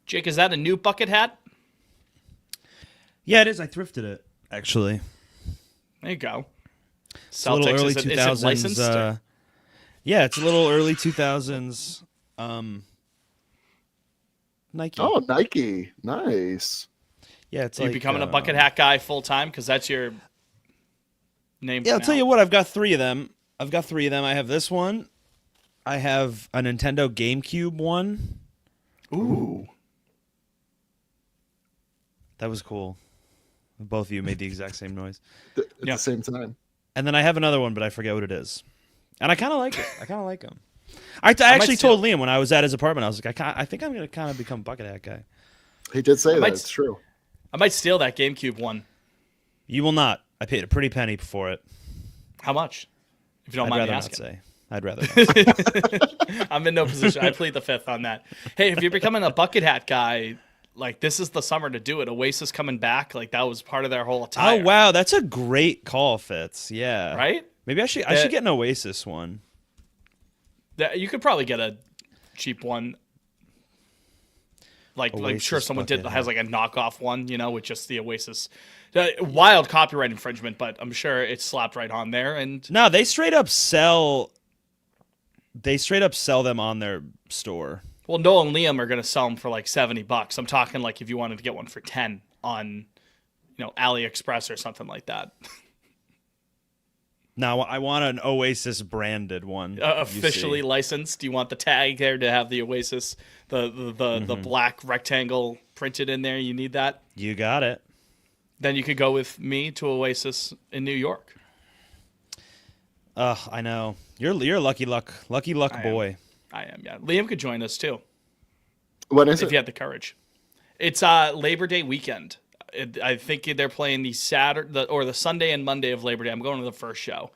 Jake, is that a new bucket hat? Yeah, it is. I thrifted it, actually. There you go. It's a little early is it 2000s. licensed? Yeah, it's a little early 2000s. Nike. Oh, Nike. Nice. Yeah, it's Are you like becoming a bucket hat guy full time? Because that's your name. Yeah, for I'll tell now. you what. I've got three of them. I have this one. I have a Nintendo GameCube one. Ooh. That was cool. Both of you made the exact same noise. At Yeah. the same time. And then I have another one, but I forget what it is. And I kind of like it. I kind of like them. I actually told Liam when I was at his apartment, I was like, I think I'm going to kind of become bucket hat guy. He did say that. might- It's true. I might steal that GameCube one. You will not. I paid a pretty penny for it. How much? If you don't I'd mind rather me not asking. say. I'd rather not. I'm in no position. I plead the fifth on that. Hey, if you're becoming a bucket hat guy, like this is the summer to do it. Oasis coming back, like that was part of their whole attire. Oh, wow. That's a great call, Fitz. Yeah. Right? Maybe I should get an Oasis one. You could probably get a cheap one. Like I'm sure Oasis someone bucket has like a knockoff one, with just the Oasis. Wild copyright infringement, but I'm sure it's slapped right on there. And No, they straight up sell them on their store. well, Noel and Liam are going to sell them for like $70. I'm talking like if you wanted to get one for 10 on, AliExpress or something like that. Now I want an Oasis branded one. Officially licensed. Do you want the tag there to have the Oasis, the black rectangle printed in there? You need that. You got it. Then you could go with me to Oasis in New York. I know. You're a lucky luck boy. I am, yeah. Liam could join us too When is if it? you had the courage. It's Labor Day weekend. I think they're playing the Saturday or the Sunday and Monday of Labor Day. I'm going to the first show.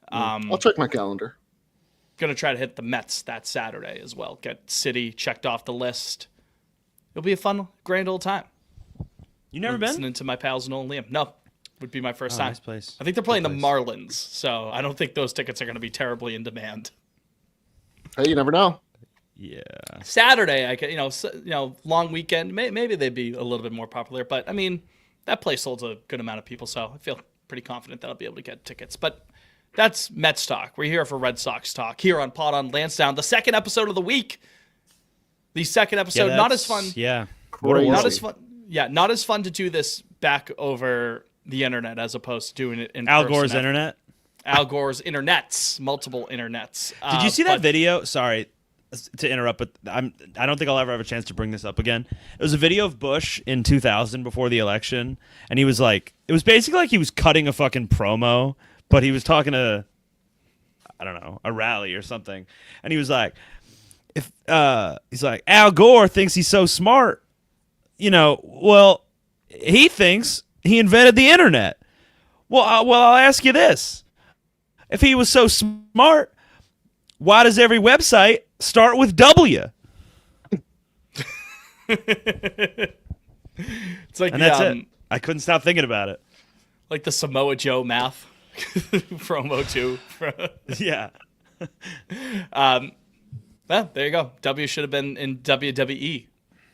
I'll check my calendar. Going to try to hit the Mets that Saturday as well. Get City checked off the list. It'll be a fun, grand old time. You never been? Listening to my pals Noel and Liam. No, would be my first time. Nice place. I think they're playing the Good place. Marlins, so I don't think those tickets are going to be terribly in demand. Hey, you never know. Yeah. Saturday, I could, long weekend. Maybe they'd be a little bit more popular, but I mean, that place holds a good amount of people, so I feel pretty confident that I'll be able to get tickets. But that's Mets talk. We're here for Red Sox talk here on Pod on Lansdowne, the second episode of the week. The second episode, not as fun. Yeah. Crazy. Not as fun. Yeah, not as fun to do this back over the internet as opposed to doing it in Al person. Gore's internet. Al Gore's internets, multiple internets. Did you see that video? Sorry to interrupt, but I don't think I'll ever have a chance to bring this up again. It was a video of Bush in 2000 before the election, and he was like, it was basically like he was cutting a fucking promo, but he was talking to, I don't know, a rally or something, and he was like, he's like, Al Gore thinks he's so smart, well, he thinks he invented the internet. Well, I'll ask you this: if he was so smart, why does every website start with W? It's like And that's it. I couldn't stop thinking about it. like the Samoa Joe math promo too. Yeah. Well, there you go. W should have been in WWE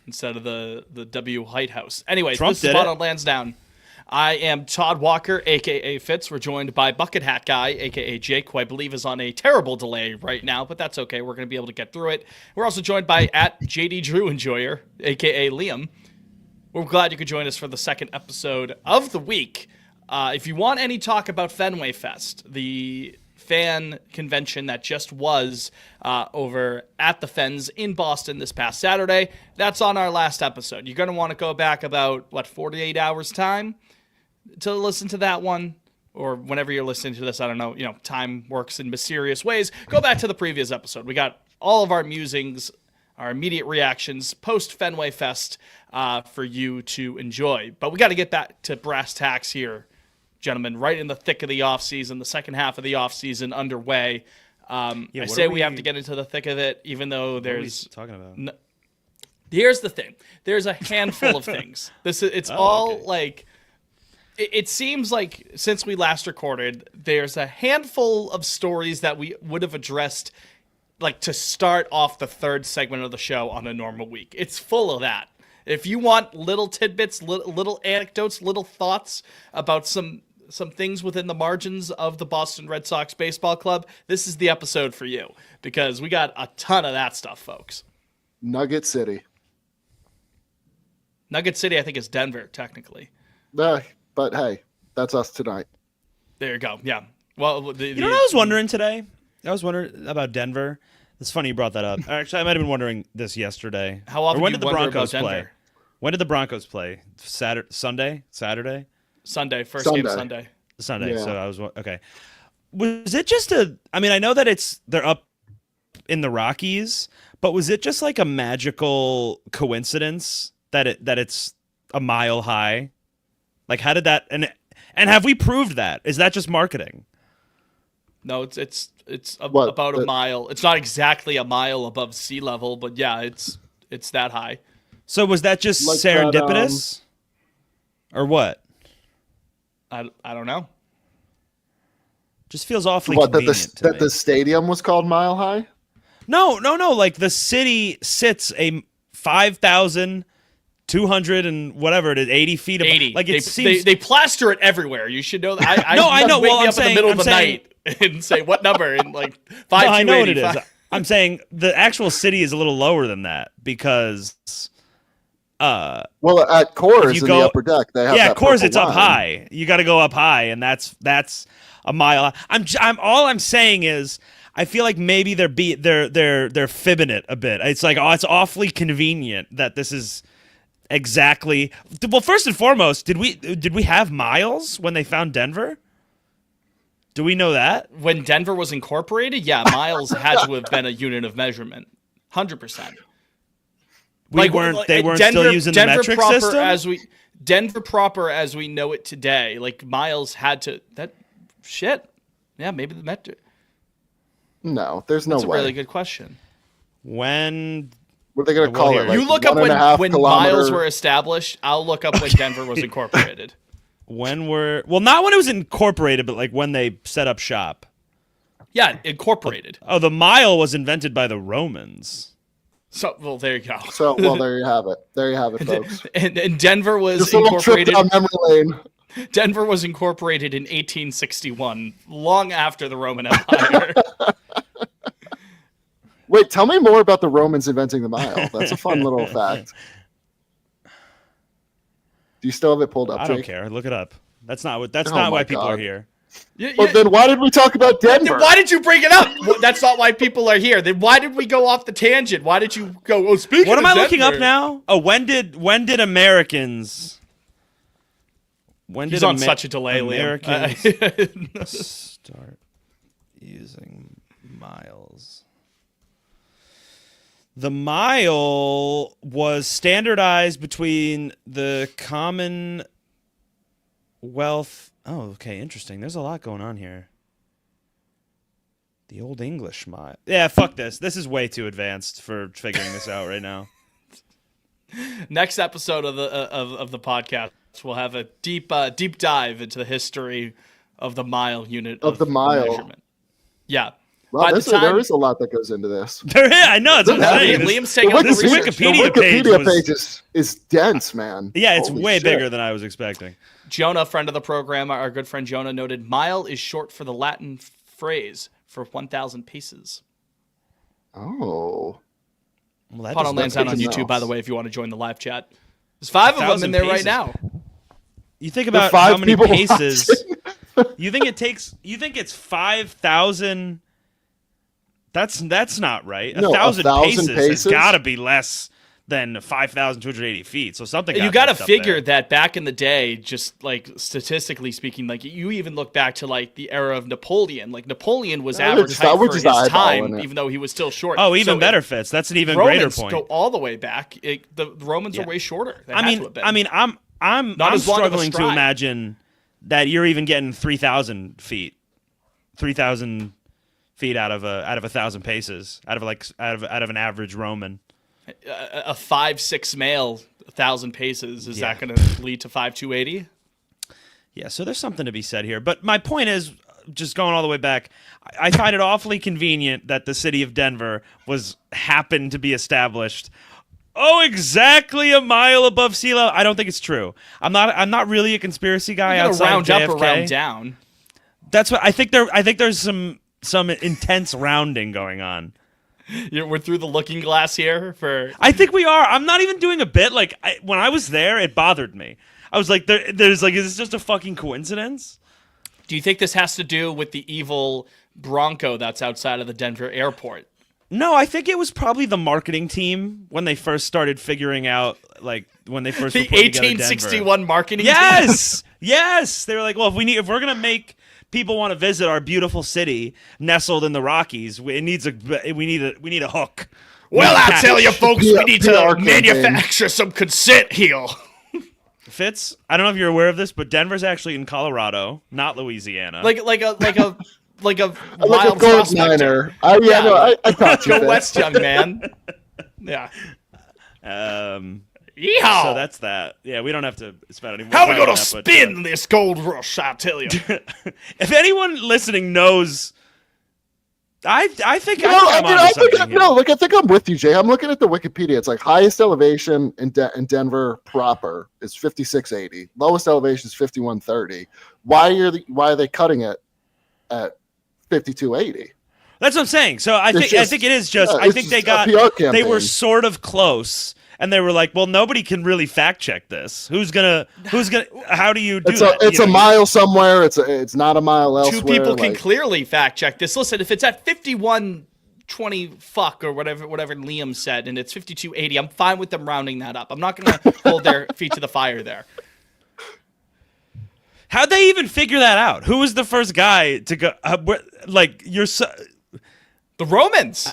instead of the W White House. Anyways, Trump this is did Spot it. on Lansdowne. I am Todd Walker, aka Fitz. We're joined by Bucket Hat Guy, aka Jake, who I believe is on a terrible delay right now, but that's okay. We're going to be able to get through it. We're also joined by at JD Drew Enjoyer, aka Liam. We're glad you could join us for the second episode of the week. If you want any talk about Fenway Fest, the fan convention that just was over at the Fens in Boston this past Saturday, that's on our last episode. You're going to want to go back about, 48 hours time to listen to that one, or whenever you're listening to this. I don't know, time works in mysterious ways. Go back to the previous episode. We got all of our musings, our immediate reactions post Fenway Fest for you to enjoy. But we got to get back to brass tacks here, gentlemen, right in the thick of the offseason, the second half of the offseason underway. I what say are we have we- to get into the thick of it, even though What are we there's... talking about? Here's the thing. There's a handful of things. It's okay. like... It seems like since we last recorded, there's a handful of stories that we would have addressed, like to start off the third segment of the show on a normal week. It's full of that. If you want little tidbits, little anecdotes, little thoughts about some things within the margins of the Boston Red Sox baseball club, this is the episode for you, because we got a ton of that stuff, folks. Nugget City. Nugget City, I think, is Denver, technically. But hey, that's us tonight. There you go. Yeah. Well, You know what I was wondering today? I was wondering about Denver. It's funny you brought that up. Actually, I might have been wondering this yesterday. How often when do did you the wonder Broncos about play? Denver? When did the Broncos play? Saturday? Sunday, first Sunday. game Sunday. Sunday. Yeah. So I was okay. Was it just I mean, I know that they're up in the Rockies, but was it just like a magical coincidence that it's a mile high? Like, how did that and have we proved that? Is that just marketing? No, it's about a mile. It's not exactly a mile above sea level, but yeah, it's that high. So was that just Like serendipitous, or what? I don't know. Just feels awfully What, that convenient to the me. the stadium was called Mile High? No. Like the city sits a 5,200 and whatever it is, 80 feet. 80. Like they, it seems. they plaster it everywhere. You should know that. I No, I know. Wake Well, me I'm up in saying- the middle of I'm the saying- night and say what number and like No, 5 I know what it is. 280. I'm saying the actual city is a little lower than that because, Well, at Coors If you in go- the upper deck, they have yeah, that of course purple it's up line. high. You got to go up high, and that's a mile. I'm all I'm saying is I feel like maybe they're fibbing it a bit. It's like, oh, it's awfully convenient that this is exactly. Well, first and foremost, did we have miles when they found Denver? Do we know that? When Denver was incorporated, yeah, miles had to have been a unit of measurement. 100%. They weren't still using the metric proper system? Denver proper as we know it today, like miles had to that shit. Yeah, maybe the metric. No, there's no That's a way. really good question. When What are they going to call here. it? Like You look up 1.5 when kilometer- miles were established. I'll look up when Denver was incorporated. not when it was incorporated, but like when they set up shop. Yeah, incorporated. Oh, the mile was invented by the Romans. So, well, there you go. So, well, there you have it. There you have it, folks. And Denver was Just a little trip incorporated. down memory lane. Denver was incorporated in 1861, long after the Roman Empire. Wait, tell me more about the Romans inventing the mile. That's a fun little fact. Do you still have it pulled up, I Jake? don't care. Look it up. That's not Oh why my people God. are here. Well, then why did we talk about Denver? Why did you bring it up? Well, that's not why people are here. Then why did we go off the tangent? Why did you go? Oh, speaking. What of am I looking up Denver- now? Oh, when did Americans? When He's did on such a delay, Americans Liam. start using miles? The mile was standardized between the Commonwealth. Oh, okay, interesting. There's a lot going on here. The Old English mile. Yeah, fuck this. This is way too advanced for figuring this out right now. Next episode of the podcast, we'll have a deep dive into the history of the mile unit Of the mile. measurement. Yeah. Wow, By the time- there is a lot that goes into this. I know. It's what I'm Yeah, saying. Liam's taking The up the this research. Wikipedia the page Wikipedia was- page is dense, man. Yeah, it's Holy way shit. bigger than I was expecting. Jonah, friend of the program, our good friend Jonah, noted mile is short for the Latin phrase for 1,000 paces. Oh. Well, that Pod does on not Lands out make on good sense. YouTube, by the way, if you want to join the live chat. There's 5 of them 1,000 in there right paces. now. You think about five how many people paces? You think it's 5,000? That's not right. No, 1,000 1,000 paces has paces? got to be less than 5,280 feet. So something. You got to messed up figure there. that back in the day, just like statistically speaking, like you even look back to like the era of Napoleon. Like Napoleon was Yeah, average just- height we're for his just time, eyeballing it. even though he was still short. Oh, even So better if fits. That's an even Romans greater point. go all the way back. The Romans Yeah. are way shorter. They I had mean, to have been. I'm Not as long of a struggling to stride. imagine that you're even getting 3,000 feet, 3,000 feet out of 1,000 paces, out of an average Roman. a 5'6" male, 1,000 paces. Is that going to lead to 5,280? Yeah, so there's something to be said here. But my point is, just going all the way back, I find it awfully convenient that the city of Denver happened to be established Oh, exactly a mile above sea level. I don't think it's true. I'm not really a conspiracy guy You're gonna outside round of JFK. up or round down. That's what I think. I think there's some intense rounding going on. We're through the looking glass here for. I think we are. I'm not even doing a bit. Like when I was there, it bothered me. I was like, there's like, is this just a fucking coincidence? Do you think this has to do with the evil Bronco that's outside of the Denver airport? No, I think it was probably the marketing team when they first started figuring out, like when they first The were putting together 1861 marketing. Yes, yes. They were like, well, if we're gonna make people want to visit our beautiful city nestled in the Rockies, we need a hook. Well, We need I'll catch. tell you, folks, PR we need to campaign. manufacture some consent here. Fitz, I don't know if you're aware of this, but Denver's actually in Colorado, not Louisiana. like a Like a wild gold prospector. miner. Yeah. No, I thought you Go did. west, young man. Yeah. Yeehaw! So that's that. Yeah, we don't have to spend any more How we time on gonna that, but, spin this gold rush? I tell you. if anyone listening knows, I think No, I'm onto something here. look, I think I'm with you, Jay. I'm looking at the Wikipedia. It's like highest elevation in Denver proper is 5680. Lowest elevation is 5130. Why are they cutting it at 5280? That's what I'm saying. So I think it is just. yeah, I it's think just they a PR they were campaign. sort of close, and they were like, well, nobody can really fact check this. Who's gonna? How do you do It's that? a mile somewhere. It's not a mile elsewhere. Two people can like- clearly fact check this. Listen, if it's at 5120 fuck or whatever Liam said, and it's 5280, I'm fine with them rounding that up. I'm not gonna hold their feet to the fire there. How'd they even figure that out? Who was the first guy to go? Like you're so. The Romans.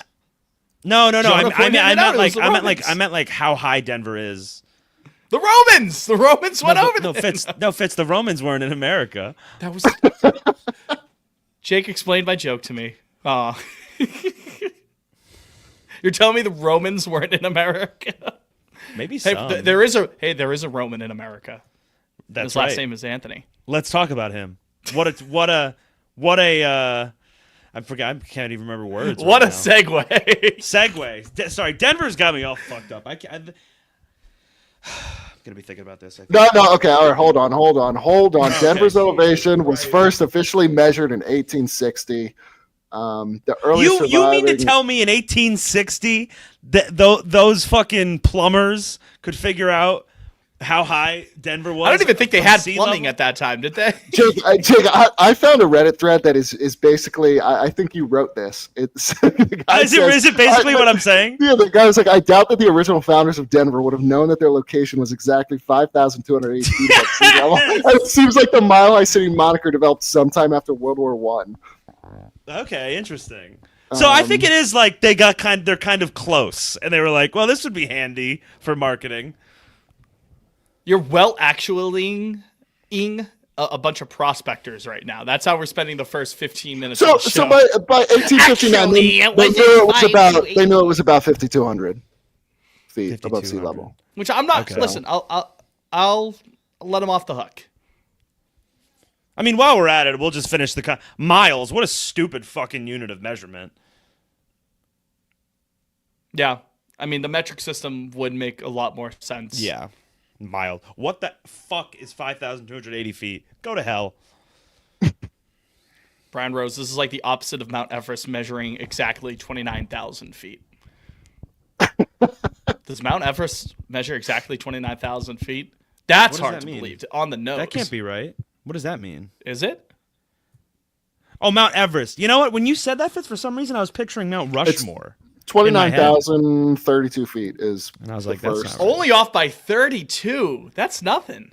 No. Jonah I pointed mean, it out, it was the I Romans. meant like how high Denver is. The Romans. The Romans went over No, there. Fitz. The Romans weren't in America. That was. Jake explained my joke to me. Aw. You're telling me the Romans weren't in America? Maybe Hey, some. there is a Roman in America. That's His right. last name is Anthony. Let's talk about him. What a. I forgot. I can't even remember words. What a right now. segue. Segue. Sorry, Denver's got me all fucked up. I'm gonna be thinking about this. I think. No. Okay. All right. Hold on. Denver's Okay. elevation was first officially measured in 1860. The earliest You mean to surviving- tell me in 1860 that those fucking plumbers could figure out how high Denver was? I don't even think they from had sea plumbing level? at that time, did they? Jake, I found a Reddit thread that is basically. I think you wrote this. It's the guy Is says- it basically what I'm saying? Yeah, the guy was like, I doubt that the original founders of Denver would have known that their location was exactly 5,280 feet above sea level. It seems like the Mile High City moniker developed sometime after World War One. Okay, interesting. So I think it is like they're kind of close, and they were like, well, this would be handy for marketing. You're well actually a bunch of prospectors right now. That's how we're spending the first 15 minutes of So, the show. so by 1859, Actually, it was they knew it was about 5,200 feet above sea 5,200. level. Which I'm not. Okay. Listen, I'll let him off the hook. I mean, while we're at it, we'll just finish the miles. What a stupid fucking unit of measurement. Yeah, I mean the metric system would make a lot more sense. Yeah, mile. What the fuck is 5,280 feet? Go to hell. Brian Rose, this is like the opposite of Mount Everest measuring exactly 29,000 feet. Does Mount Everest measure exactly 29,000 feet? That's What does hard that to mean? believe. On the nose. That can't be right. What does that mean? Is it? Oh, Mount Everest. You know what? When you said that, Fitz, for some reason I was picturing Mount Rushmore. 29,032 feet is. And I was the like, that's first. not right. Only off by 32. That's nothing.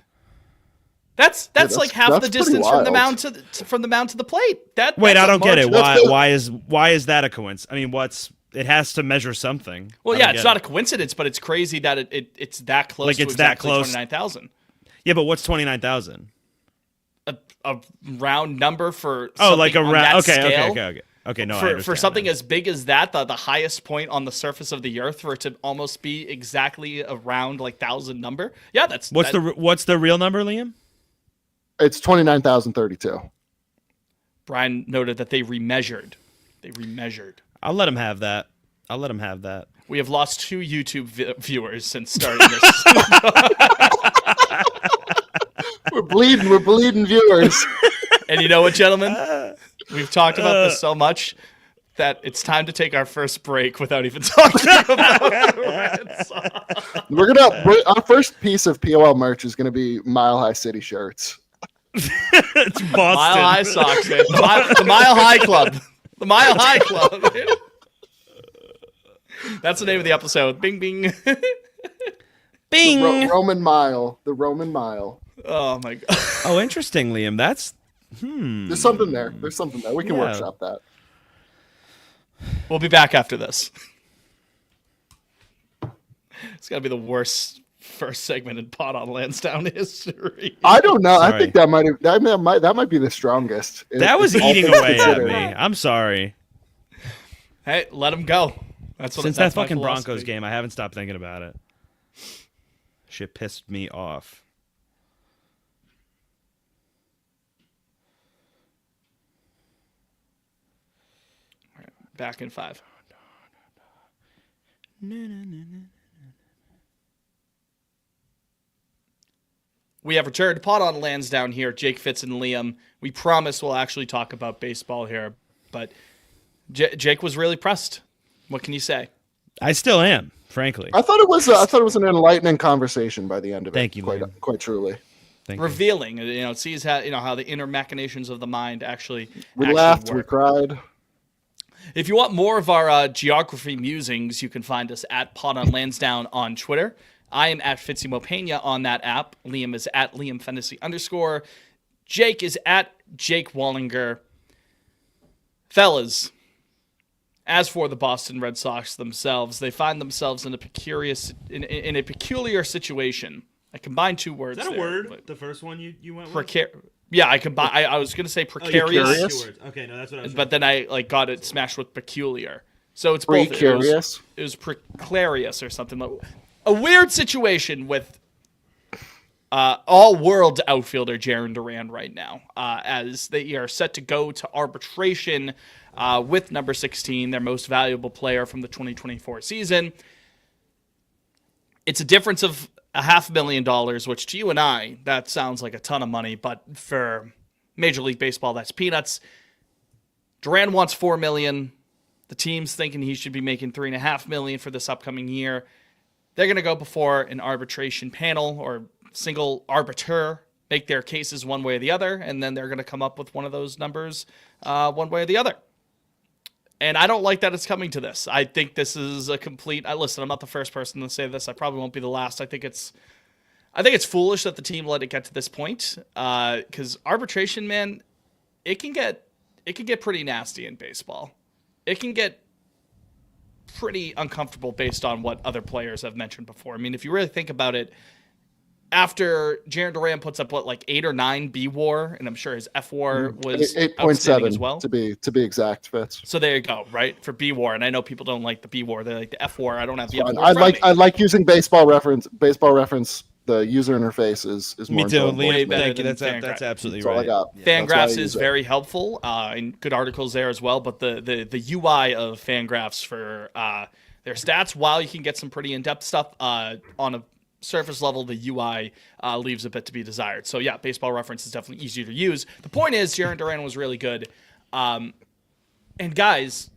That's that's- like half that's the pretty distance from the wild. mountain from the mountain to the plate. Wait, that's I a don't get it. margin. Why is that a coincidence? I mean, it has to measure something. Well, I yeah, don't it's get not it. a coincidence, but it's crazy that it's that close. Like, to it's that exactly close. 29,000. Yeah, but what's 29,000? A round number for Oh, like a something on round. that Okay, scale. okay. No, I For understand something now. as big as that, the highest point on the surface of the Earth, for it to almost be exactly around like 1,000 number. Yeah, that's What's the real number, Liam? It's 29,032. Brian noted that they remeasured. They remeasured. I'll let him have that. We have lost 2 YouTube viewers since starting this. We're bleeding viewers. And you know what, gentlemen? We've talked about this so much that it's time to take our first break without even talking about the Red Sox. Our first piece of POL merch is gonna be Mile High City shirts. It's Boston. Mile High Sox, man. The Mile High Club. The Mile High Club. That's the name of the episode. Bing, bing. Bing. The Roman Mile. The Roman Mile. Oh, my God. Oh, interesting, Liam. That's There's something there. We can Yeah. workshop that. We'll be back after this. It's got to be the worst first segment in Pot on Lansdowne history. I don't know. I Sorry. think that might be the strongest. that was all eating things away at considered. me. I'm sorry. Hey, let him go. That's what Since that's that my fucking Broncos philosophy. game, I haven't stopped thinking about it. Shit pissed me off. Back in 5. We have returned. Pot on Lansdowne here. Jake Fitz and Liam. We promise we'll actually talk about baseball here, but Jake was really pressed. What can you say? I still am, frankly. I thought it was an enlightening conversation by the end of it. Thank you, Liam. Quite truly. Thank you. Revealing, it sees how the inner machinations of the mind actually We actually laughed, we work. cried. If you want more of our geography musings, you can find us at Pot on Lansdowne on Twitter. I am at Fitzy Mopena on that app. Liam is at Liam Fennessy _. Jake is at Jake Wallinger. Fellas, as for the Boston Red Sox themselves, they find themselves in a peculiar situation. I combined 2 words. Is that a there, word? but The first one you went with? Yeah, I combine. I was gonna say precarious, curious? Okay, no, that's what I was. but then I got it smashed with peculiar. So it's both. Curious. It was precarious or something like a weird situation with all-world outfielder Jarren Duran right now, as they are set to go to arbitration with number 16, their most valuable player from the 2024 season. It's a difference of $500,000, which to you and I, that sounds like a ton of money, but for Major League Baseball, that's peanuts. Duran wants $4 million. The team's thinking he should be making $3.5 million for this upcoming year. They're going to go before an arbitration panel or single arbiter, make their cases one way or the other, and then they're going to come up with one of those numbers one way or the other. And I don't like that it's coming to this. I think this is a complete. Listen, I'm not the first person to say this. I probably won't be the last. I think it's foolish that the team let it get to this point. Because arbitration, man, it can get pretty nasty in baseball. It can get pretty uncomfortable based on what other players have mentioned before. I mean, if you really think about it, after Jarren Duran puts up like 8 or 9 B WAR, and I'm sure his F WAR was 8.7 as well. to be exact, Fitz. So there you go, right? For B WAR, and I know people don't like the B WAR; they like the F WAR. I don't have the F Fine. WAR. I like using baseball reference. Baseball reference. The user interface is Me more too, enjoyable. Way Liam. better Thank you. than That's Fangraphs. absolutely That's all I right. got. Yeah. That's why I Fangraphs use is it. very helpful, and good articles there as well. But the UI of Fangraphs for their stats, while you can get some pretty in-depth stuff on a surface level, the UI leaves a bit to be desired. So yeah, Baseball Reference is definitely easier to use. The point is, Jarren Duran was really good, and guys,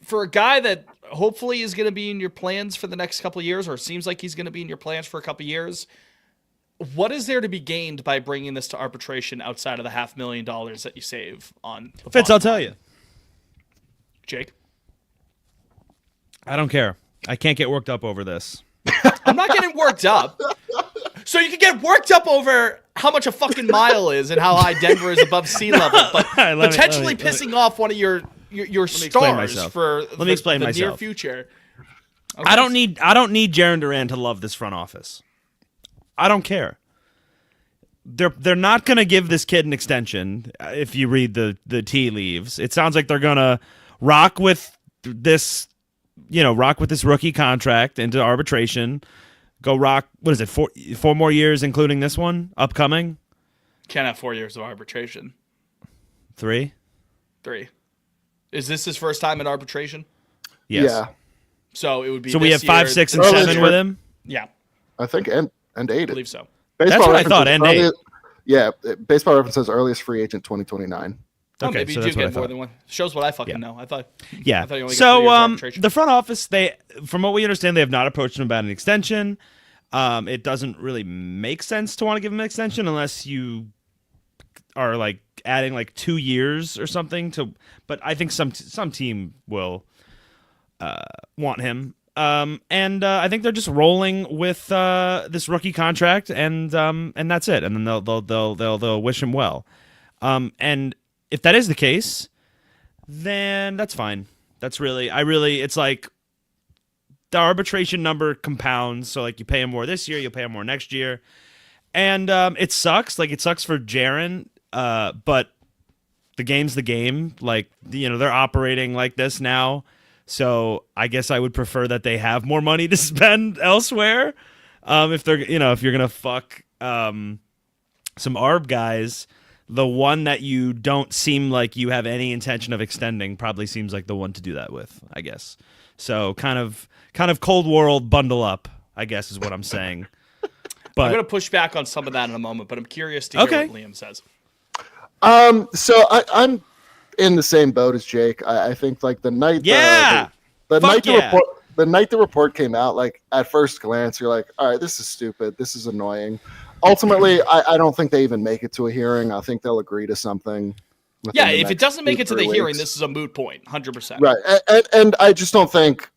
for a guy that hopefully is going to be in your plans for the next couple of years, or seems like he's going to be in your plans for a couple of years, what is there to be gained by bringing this to arbitration outside of the $500,000 that you save on the Fitz, bottom I'll tell line? you. Jake? I don't care. I can't get worked up over this. I'm not getting worked up. So you can get worked up over how much a fucking mile is and how high Denver is above sea level, but Let me- potentially let me- pissing off one of your explain stars myself. for Let me explain the near myself. future. I don't need Jarren Duran to love this front office. I don't care. They're not going to give this kid an extension. If you read the tea leaves, it sounds like they're going to rock with this rookie contract into arbitration. Go rock. What is it? Four more years, including this one upcoming. Can't have 4 years of arbitration. 3. 3. Is this his first time in arbitration? Yes. Yeah. So it would be. So we have this 5, year, 6, and early 7 with him. Yeah, I think and I 8. believe so. That's what I thought, and 8. Yeah, Baseball Reference says earliest free agent 2029. Oh, Okay, maybe so you that's do what I get more thought. than one. Shows what I fucking Yeah. know. I thought Yeah. I thought you only got 3 years So arbitration. the front office, from what we understand, they have not approached him about an extension. It doesn't really make sense to want to give him an extension unless you are like adding like 2 years or something to. But I think some team will want him. And I think they're just rolling with this rookie contract, and that's it. And then they'll wish him well. And if that is the case, then that's fine. It's like the arbitration number compounds. So like you pay him more this year, you'll pay him more next year. And it sucks. Like it sucks for Jaren, but the game's the game. Like, they're operating like this now. So I guess I would prefer that they have more money to spend elsewhere. If they're, if you're going to fuck some ARB guys, the one that you don't seem like you have any intention of extending probably seems like the one to do that with, I guess. So kind of cold world bundle up, I guess is what I'm saying. But I'm going to push back on some of that in a moment, but I'm curious to hear what Liam says. So I'm in the same boat as Jake. I think like the night the night the report came out, like at first glance, you're like, all right, this is stupid. This is annoying. Ultimately, I don't think they even make it to a hearing. I think they'll agree to something. Yeah, if it doesn't make it to the 3 hearing, weeks. this is a moot point, 100%. Right, and I just don't think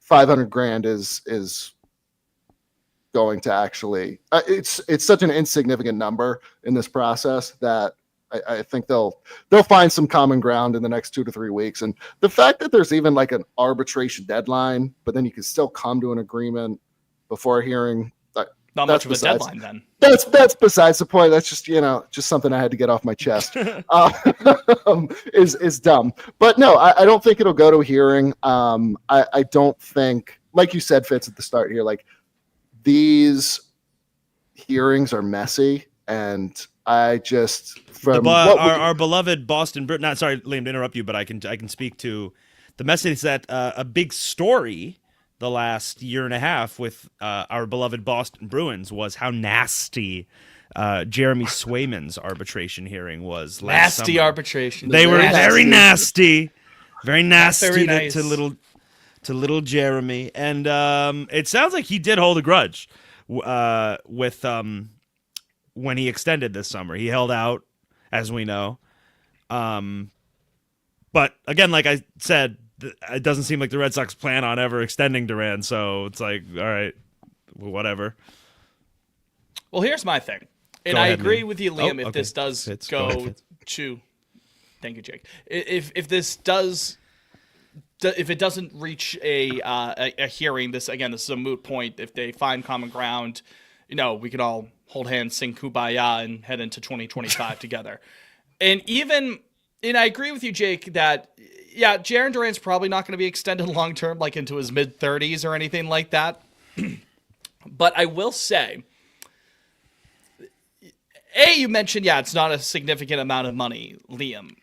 $500,000 is going to actually. It's such an insignificant number in this process that I think they'll find some common ground in the next 2 to 3 weeks. And the fact that there's even like an arbitration deadline, but then you can still come to an agreement before a hearing. Not much of a deadline then. That's besides the point. That's just something I had to get off my chest. Is dumb. But no, I don't think it'll go to a hearing. I don't think, like you said, Fitz, at the start here, like these hearings are messy, and I just our beloved Boston Bruins. Not sorry, Liam, to interrupt you, but I can speak to the message that a big story the last year and a half with our beloved Boston Bruins was how nasty Jeremy Swayman's arbitration hearing was last Nasty summer. arbitration. They were very nasty, very nasty very nice. to little Jeremy, and it sounds like he did hold a grudge with when he extended this summer. He held out, as we know, but again, like I said, it doesn't seem like the Red Sox plan on ever extending Duran, so it's like, all right, whatever. Well, here's my thing, and Go I ahead, agree Liam. with you, Liam. Oh, if okay. this does Fitz, go ahead, Fitz. to, thank you, Jake. If this does, if it doesn't reach a hearing, this is a moot point. If they find common ground, we could all hold hands, sing Kumbaya, and head into 2025 together. And I agree with you, Jake, that. Yeah, Jaren Duran's probably not going to be extended long term, like into his mid-30s or anything like that. But I will say, you mentioned, it's not a significant amount of money, Liam,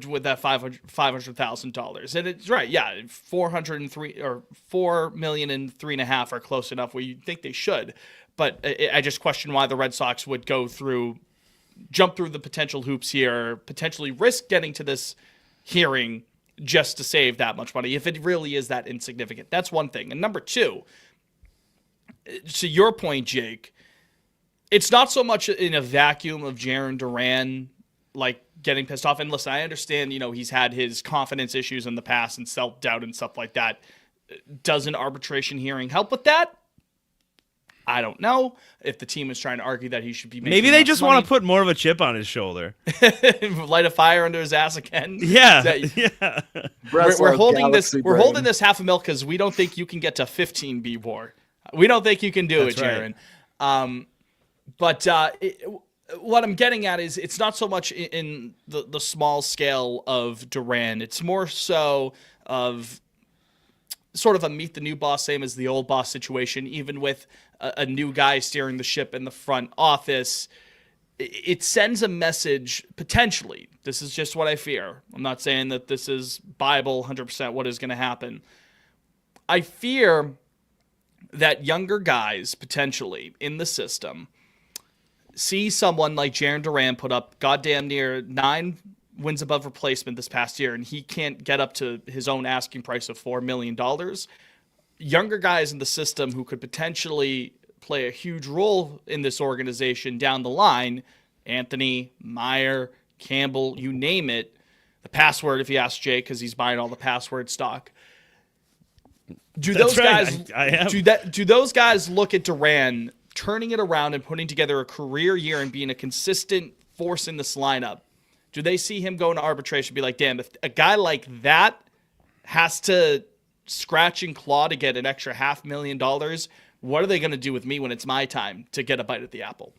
with that $500,000, and it's right. Yeah, 403 or 4 million and 3.5 are close enough where you think they should. But I just question why the Red Sox would jump through the potential hoops here, potentially risk getting to this hearing just to save that much money if it really is that insignificant. That's one thing. And number two, to your point, Jake, it's not so much in a vacuum of Jaren Duran like getting pissed off. And listen, I understand, he's had his confidence issues in the past and self-doubt and stuff like that. Does an arbitration hearing help with that? I don't know if the team is trying to argue that he should be making Maybe they less just money. want to put more of a chip on his shoulder. Light a fire under his ass again. Yeah, That- yeah. we're holding this. Galaxy We're brain. holding this half a milk because we don't think you can get to 15 B war. We don't think you can do That's it, right. Jaren. What I'm getting at is it's not so much in the small scale of Duran. It's more so of sort of a meet the new boss, same as the old boss situation, even with a new guy steering the ship in the front office. It sends a message, potentially. This is just what I fear. I'm not saying that this is Bible 100% what is going to happen. I fear that younger guys potentially in the system see someone like Jarren Duran put up goddamn near 9 wins above replacement this past year, and he can't get up to his own asking price of $4 million. Younger guys in the system who could potentially play a huge role in this organization down the line, Anthony, Meyer, Campbell, you name it, the password if you ask Jake because he's buying all the password stock. Do That's those right. guys I am. do those guys look at Duran turning it around and putting together a career year and being a consistent force in this lineup? Do they see him going to arbitration and be like, damn, if a guy like that has to scratch and claw to get an extra $500,000, what are they going to do with me when it's my time to get a bite at the apple?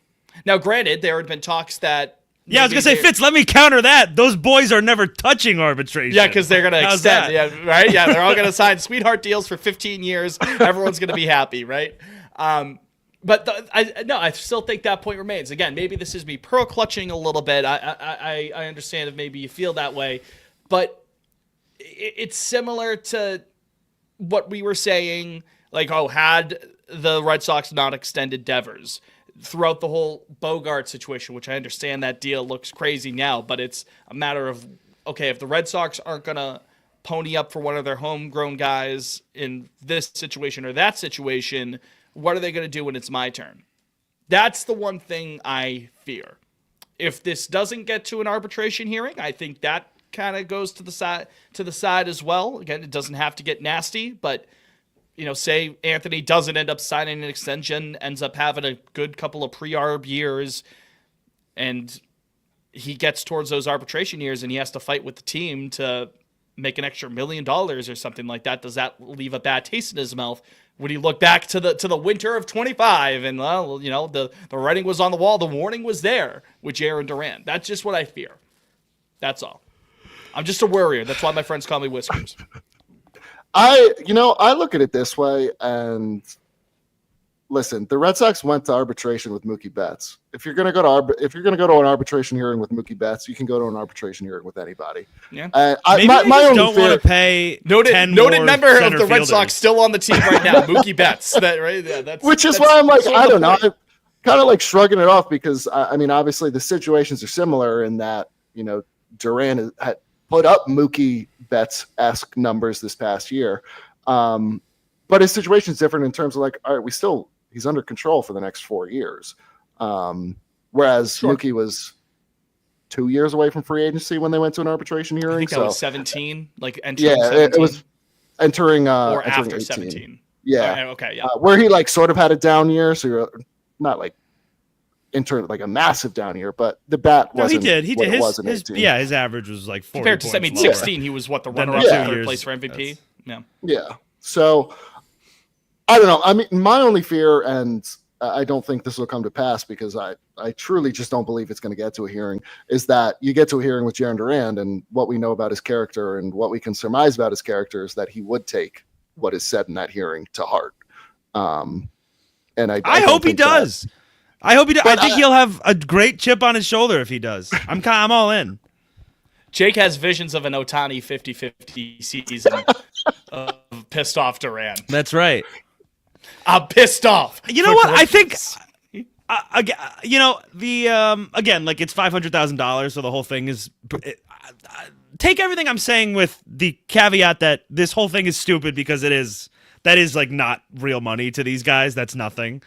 Now, granted, there had been talks that Yeah, I was gonna say, Fitz, let me counter that. Those boys are never touching arbitration. Yeah, because they're gonna How's extend. that? Yeah, right. Yeah, they're all gonna sign sweetheart deals for 15 years. Everyone's gonna be happy, right? I still think that point remains. Again, maybe this is me pearl clutching a little bit. I understand if maybe you feel that way, but it's similar to what we were saying. Like, oh, had the Red Sox not extended Devers throughout the whole Bogart situation, which I understand that deal looks crazy now, but it's a matter of, okay, if the Red Sox aren't going to pony up for one of their homegrown guys in this situation or that situation, what are they going to do when it's my turn? That's the one thing I fear. If this doesn't get to an arbitration hearing, I think that kind of goes to the side as well. Again, it doesn't have to get nasty, but say Anthony doesn't end up signing an extension, ends up having a good couple of pre-arb years, and he gets towards those arbitration years and he has to fight with the team to make an extra $1 million or something like that. Does that leave a bad taste in his mouth? Would he look back to the winter of 25 and, the writing was on the wall, the warning was there with Jarren Duran? That's just what I fear. That's all. I'm just a worrier. That's why my friends call me Whiskers. I look at it this way, and listen, the Red Sox went to arbitration with Mookie Betts. If you're gonna go to an arbitration hearing with Mookie Betts, you can go to an arbitration hearing with anybody. Yeah. Maybe my they only don't want to pay noted member of the Red Sox still on the team right now, Mookie Betts. That right? Yeah, that's why I'm like, I don't know. I'm kind of like shrugging it off because I mean, obviously the situations are similar in that Duran had put up Mookie Betts-esque numbers this past year. But his situation is different in terms of like, all right, he's under control for the next 4 years. Whereas Sure. Mookie was 2 years away from free agency when they went to an arbitration hearing. I think that so was 17, like entering yeah, 17. it was entering or entering after 18. 17. Yeah. Okay, yeah. Where he like sort of had a down year. So you're not like like a massive down year, but the bat No, wasn't. he did. what it his, was in his 18. yeah, his average was like 40 Compared to points lower. 16, he was the Then runner-up the to 2 third years, place for MVP. Yeah. Yeah. So I don't know. I mean, my only fear, and I don't think this will come to pass because I truly just don't believe it's going to get to a hearing, is that you get to a hearing with Jarren Duran, and what we know about his character and what we can surmise about his character is that he would take what is said in that hearing to heart. And I hope he does. I hope he does. I But think he'll have a great chip on his shoulder if he does. I'm all in. Jake has visions of an Ohtani 50-50 season of pissed off Duran. That's right. I'm pissed off. You know what? I think, again, like it's $500,000, so the whole thing is. Take everything I'm saying with the caveat that this whole thing is stupid because that is like not real money to these guys. That's nothing.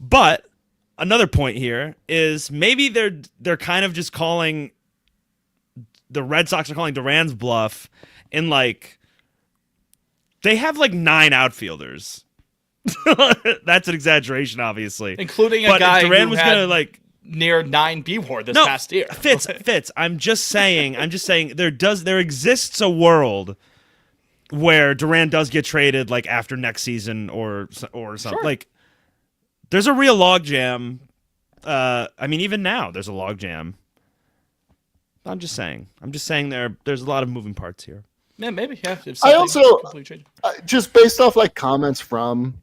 But another point here is maybe they're kind of just calling the Red Sox are calling Duran's bluff in like they have like 9 outfielders. That's an exaggeration, obviously, Including a but guy if Duran who was had gonna like near 9 B-WAR this no, past year. Fitz. I'm just saying there exists a world where Duran does get traded like after next season or something. Sure. Like there's a real logjam. I mean, even now there's a logjam. I'm just saying there's a lot of moving parts here. Yeah, maybe. Yeah. If I something also completely changed. just based off like comments from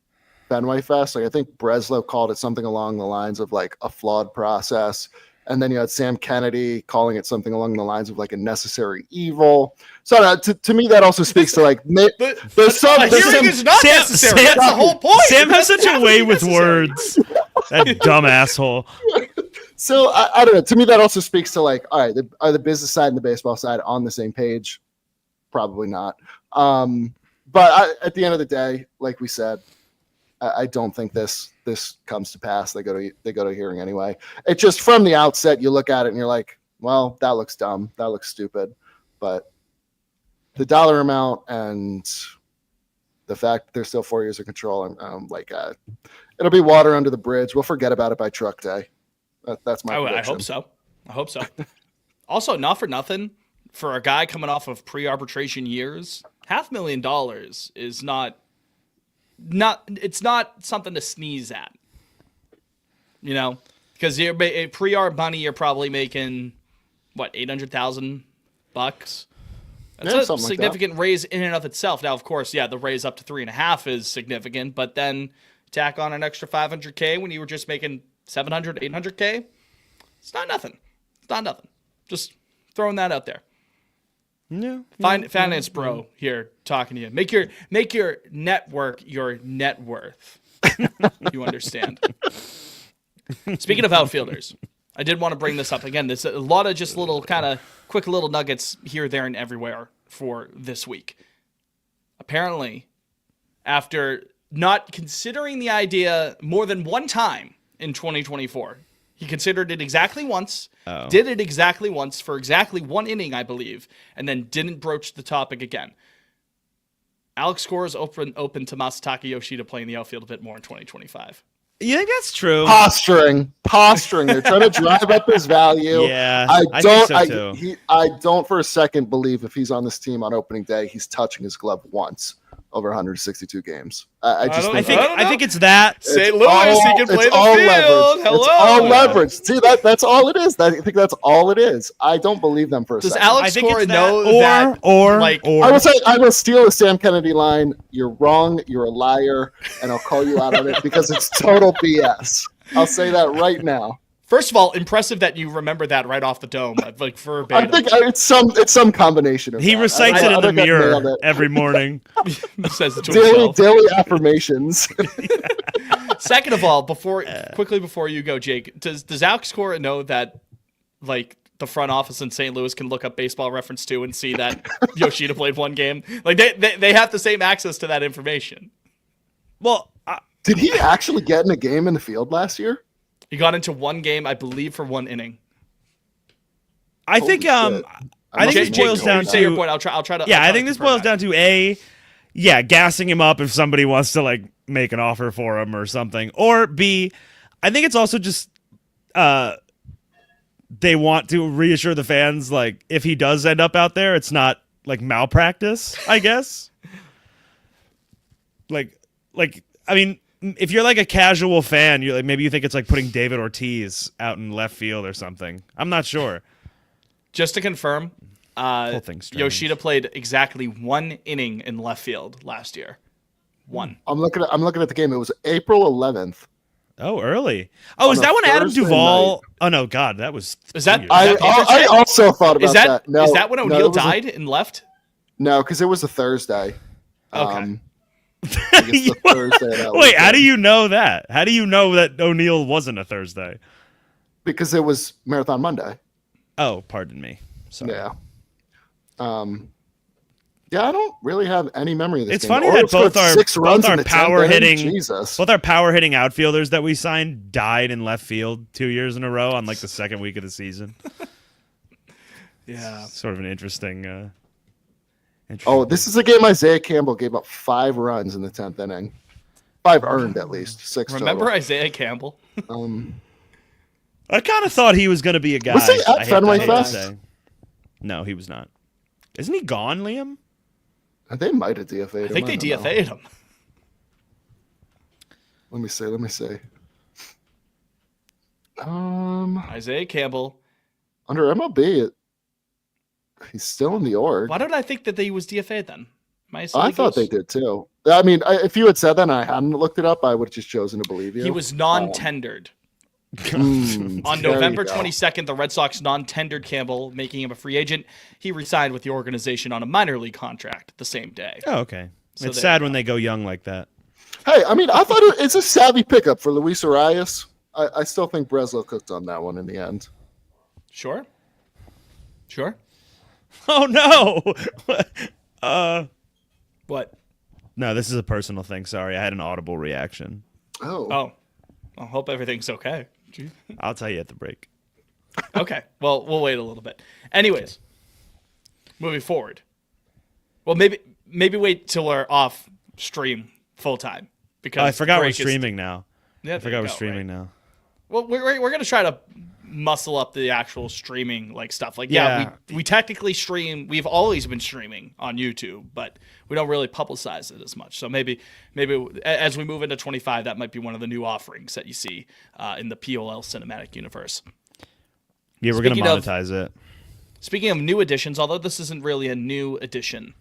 Fenway Fest, like I think Breslow called it something along the lines of like a flawed process, And then you had Sam Kennedy calling it something along the lines of like a necessary evil. So to me, that also speaks to like there's some A hearing is not Sam- necessary. Sam- That's the whole point. Sam has such a That's way not with necessary. words. That dumb asshole. So I don't know. To me, that also speaks to like, all right, are the business side and the baseball side on the same page? Probably not. But at the end of the day, like we said, I don't think this comes to pass. They go to hearing anyway. It just from the outset, you look at it and you're like, well, that looks dumb. That looks stupid. But the dollar amount and the fact that there's still 4 years of control, I'm like, it'll be water under the bridge. We'll forget about it by truck day. That's my prediction. I hope so. I hope so. Also, not for nothing, for a guy coming off of pre-arbitration years, $500,000 is not it's not something to sneeze at. You know, because pre-arb money, you're probably making what, $800,000. That's a significant raise in and of itself. Now, of course, yeah, the raise up to 3.5 is significant, but then tack on an extra $500K when you were just making $700, $800K. It's not nothing. It's not nothing. Just throwing that out there. Yeah. Finance bro here talking to you. Make your network your net worth. You understand? Speaking of outfielders, I did want to bring this up again. There's a lot of just little kind of quick little nuggets here, there, and everywhere for this week. Apparently, after not considering the idea more than one time in 2024, he considered it exactly once, did it exactly once for exactly one inning, I believe, and then didn't broach the topic again. Alex Cora is open to Masataka Yoshida playing the outfield a bit more in 2025. You think that's true? Posturing. They're trying to drive up his value. Yeah, I think don't. so too. I don't for a second believe if he's on this team on opening day, he's touching his glove once over 162 games. I think it's that. St. Louis, he can play the field. Leverage. Hello. It's all leverage. See, that's all it is. I think that's all it is. I don't believe them for a Does second. Alex Cora know that? I will steal a Sam Kennedy line. You're wrong. You're a liar, and I'll call you out on it because it's total BS. I'll say that right now. First of all, impressive that you remember that right off the dome, like verbatim. I think it's some combination of He that. recites it in the think I've nailed mirror it. every morning. Says it to himself. Daily affirmations. Second of all, before you go, Jake, does Alex Cora know that like the front office in St. Louis can look up Baseball Reference 2 and see that Yoshida played one game? Like they have the same access to that information. Well, Did he actually get in a game in the field last year? He got into one game, I believe, for one inning. I think this boils down say your to. point. I'll try to. Yeah, I think this boils down to gassing him up if somebody wants to like make an offer for him or something, or B, I think it's also just they want to reassure the fans like if he does end up out there, it's not like malpractice, I guess. like I mean, if you're like a casual fan, you're like maybe you think it's like putting David Ortiz out in left field or something. I'm not sure. Just to confirm, Whole thing's strange. Yoshida played exactly one inning in left field last year. One. I'm looking at the game. It was April 11th. Oh, early. Oh, is On that a when Adam Thursday Duvall? night. Oh no, God, that was. Is that- 2 years I- ago. I also thought about Is that No, is that when no, O'Neill it was died and left? No, because it was a Thursday. Okay. I guess the Thursday of that Wait, how weekend. do you know that? How do you know that O'Neill wasn't a Thursday? Because it was Marathon Monday. Oh, pardon me. Sorry. Yeah. Yeah, I don't really have any memory of this It's game. funny The that Orioles scored both our 6 runs in the 10th power inning. hitting Jesus. both our power hitting outfielders that we signed died in left field 2 years in a row on like the second week of the season. Yeah. Sort of an interesting. Oh, this is a game Isaiah Campbell gave up 5 runs in the 10th inning. 5 earned at least. 6 Remember total. Isaiah Campbell? I kind of thought he was going to be a guy. Was he at I hate Fenway to Fest? say. No, he was not. Isn't he gone, Liam? They might have DFA'd him. I think they don't know. DFA'd him. Let me see. Isaiah Campbell. Under MLB, he's still in the org. Why did I think that he was DFA'd then? I thought they did too. I mean, if you had said that and I hadn't looked it up, I would have just chosen to believe you. He was non-tendered. On November 22nd, the Red Sox non-tendered Campbell, making him a free agent. He resigned with the organization on a minor league contract the same day. Oh, okay. So It's there sad you when go. they go young like that. Hey, I mean, I thought it's a savvy pickup for Luis Arias. I still think Breslow cooked on that one in the end. Sure. Oh no. What? No, this is a personal thing. Sorry, I had an audible reaction. Oh. I hope everything's okay. Gee. I'll tell you at the break. Okay. Well, we'll wait a little bit. Anyways, moving forward. Well, maybe wait till we're off stream full time because Oh, I forgot we're break is- streaming now. Yeah, I forgot we're streaming now. Well, we're gonna try to muscle up the actual streaming like stuff. Like, Yeah. we technically stream. We've always been streaming on YouTube, but we don't really publicize it as much. So maybe as we move into 25, that might be one of the new offerings that you see in the POL cinematic universe. Yeah, we're gonna Speaking of- monetize it. Speaking of new additions, although this isn't really a new addition,